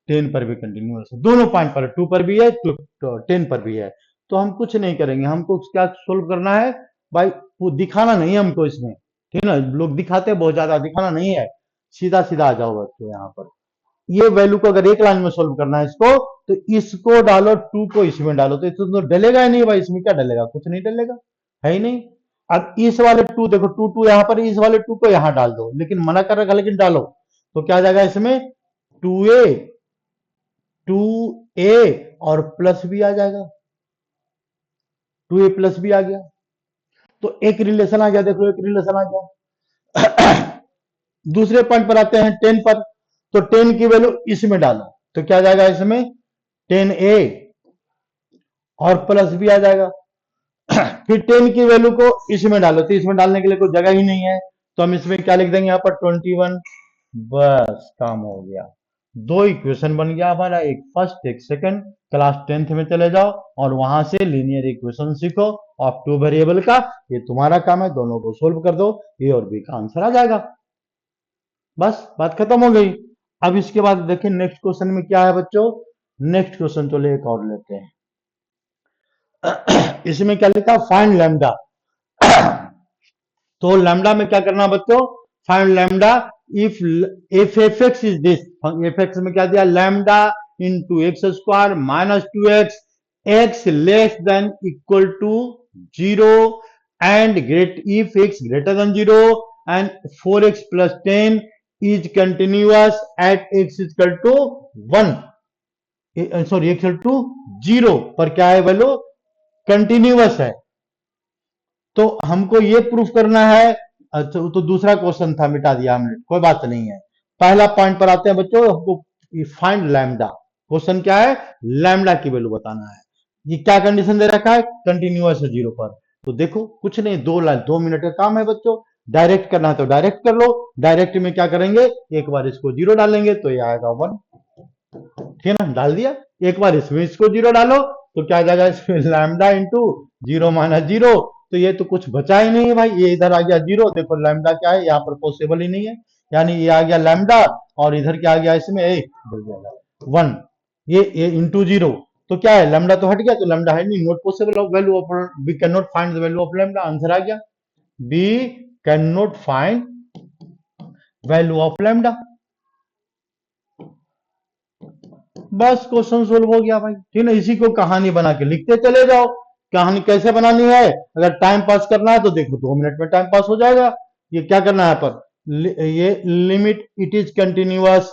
10 पर भी कंटिन्यूअस है, दोनों पॉइंट पर 2 पर भी है, 10 पर भी है। तो हम कुछ नहीं करेंगे, हमको क्या सोल्व करना है भाई, वो दिखाना नहीं है हमको इसमें, ठीक है ना, लोग दिखाते हैं बहुत ज्यादा, दिखाना नहीं है, सीधा सीधा आ जाओ बच्चों। यहाँ पर ये वैल्यू को अगर एक लाइन में सोल्व करना है इसको, तो इसको डालो, 2 को इसमें डालो, तो इसमें तो डलेगा ही नहीं भाई, इसमें क्या डलेगा, कुछ नहीं डलेगा, है ही नहीं। अब इस वाले 2 देखो, 2 यहाँ पर, इस वाले 2 को यहाँ डाल दो, लेकिन मना कर रखा, लेकिन डालो, तो क्या आ जाएगा इसमें, 2a 2a और प्लस भी आ जाएगा, 2a प्लस भी आ गया। तो एक रिलेशन आ गया, देखो एक रिलेशन आ गया। दूसरे पॉइंट पर आते हैं 10 पर, तो 10 की वैल्यू इसमें डालो, तो क्या आ जाएगा इसमें, 10a और प्लस भी आ जाएगा। फिर 10 की वैल्यू को इसमें डालो, तो इसमें डालने के लिए कोई जगह ही नहीं है, तो हम इसमें क्या लिख देंगे, यहाँ पर 21, बस काम हो गया। दो इक्वेशन बन गया हमारा, एक फर्स्ट एक सेकंड। क्लास 10th में चले जाओ और वहां से लीनियर इक्वेशन सीखो ऑफ टू वेरिएबल का। ये तुम्हारा काम है, दोनों को सोल्व कर दो, ए और बी का आंसर आ जाएगा। बस बात खत्म हो गई। अब इसके बाद देखिए नेक्स्ट क्वेश्चन में क्या है बच्चों। नेक्स्ट क्वेश्चन चलो एक और लेते हैं। इसमें क्या लिखा, फाइंड लैम्डा। तो लैम्डा में क्या करना बच्चों, find lambda if f x is this. F x में क्या दिया, lambda into x square minus 2x, x less than equal to 0 and great if x greater than 0 and 4x plus 10 is continuous at x equal to 1, sorry x equal to 0 पर क्या है value, continuous है। तो हमको ये proof करना है। अच्छा तो दूसरा क्वेश्चन था, मिटा दिया हमने, कोई बात नहीं है। पहला पॉइंट पर आते हैं बच्चों, हमको फाइंड लैम्डा। क्वेश्चन क्या है, लैम्डा की वैल्यू बताना है। ये क्या कंडीशन दे रखा है, कंटिन्यूअस है 0 पर। तो देखो कुछ नहीं, 2 मिनट का काम है बच्चों। डायरेक्ट करना है तो डायरेक्ट कर लो। डायरेक्ट में क्या करेंगे, एक बार इसको 0 डालेंगे तो ये आएगा 1, ठीक है ना, डाल दिया। एक बार इसमें इसको 0 डालो तो क्या आ जाएगा, इसमें लैम्डा इंटू 0 माइनस 0। तो ये तो कुछ बचा ही नहीं है भाई, ये इधर आ गया 0। देखो लैम्डा क्या है, यहाँ पर पॉसिबल ही नहीं है, यानी ये आ गया लैम्डा और इधर क्या आ गया इसमें 1, ये इंटू 0। तो क्या है, लैम्डा तो हट गया, तो लैम्डा है नहीं, not possible of value of, we can not find the value of lambda. Answer आ गया, we can not find value of lambda. बस क्वेश्चन सोल्व हो गया भाई, ठीक है। इसी को कहानी बना के लिखते चले जाओ। कहानी कैसे बनानी है, अगर टाइम पास करना है तो देखो 2 मिनट में टाइम पास हो जाएगा। ये क्या करना है पर, ये limit it is continuous,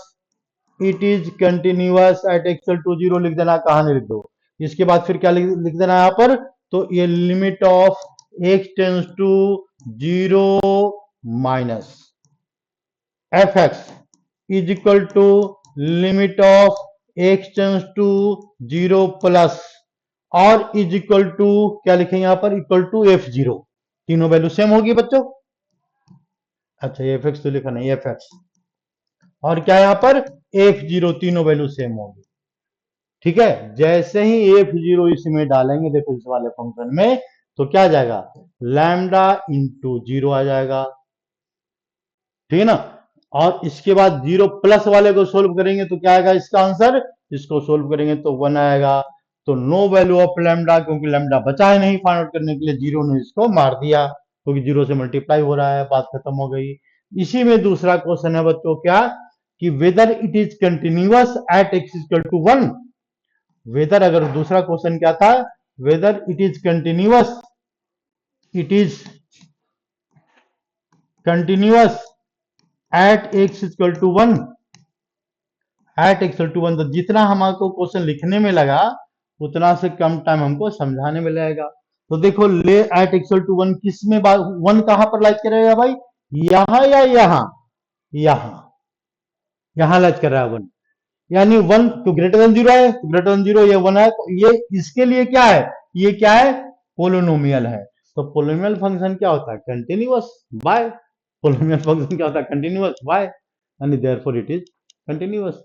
it is continuous at axle to 0 लिख देना, कहानी लिख दो। इसके बाद फिर क्या लिख देना यहाँ पर, तो ये limit of x tends to 0 minus F x is equal to limit of x tends to 0 plus और इज इक्वल टू क्या लिखेंगे यहां पर, इक्वल टू f0। तीनों वैल्यू सेम होगी बच्चों। अच्छा एफ एक्स तो लिखा नहीं, एफ एक्स और क्या यहां पर f0, तीनों वैल्यू सेम होगी। ठीक है, जैसे ही f0 इसमें डालेंगे देखो इस वाले फंक्शन में, तो क्या आ जाएगा, लैम्डा इंटू 0 आ जाएगा, ठीक है ना। और इसके बाद 0 प्लस वाले को सोल्व करेंगे तो क्या आएगा इसका आंसर, इसको सोल्व करेंगे तो 1 आएगा। तो नो वैल्यू ऑफ लैम्डा, क्योंकि लैम्डा बचा है नहीं फाइंड आउट करने के लिए, 0 ने इसको मार दिया, क्योंकि 0 से मल्टीप्लाई हो रहा है, बात खत्म हो गई। इसी में दूसरा क्वेश्चन है बच्चों क्या, कि whether it is continuous at x equal to 1। Whether, अगर दूसरा क्वेश्चन क्या था, whether it is continuous, it is continuous at x equal to 1, at axle to 1। तो जितना हमको क्वेश्चन लिखने में लगा उतना से कम टाइम हमको समझाने में लगेगा। तो देखो ले एट एक्सल टू 1 किस में, 1 कहां पर लाइक करेगा भाई, यहां या यहां, यहां, यहां लाइक कर रहा है 1, यानी 1 तो ग्रेटर देन 0 है, ग्रेटर देन 0 ये 1 है, तो ये इसके लिए क्या है, ये क्या है, पोलिनोमियल है। तो पोलिनोमियल फंक्शन क्या होता है, कंटिन्यूअस बाय, पोलिनोमियल फंक्शन क्या होता है, कंटिन्यूअस बाय, यानी देयरफॉर इट इज कंटिन्यूअस।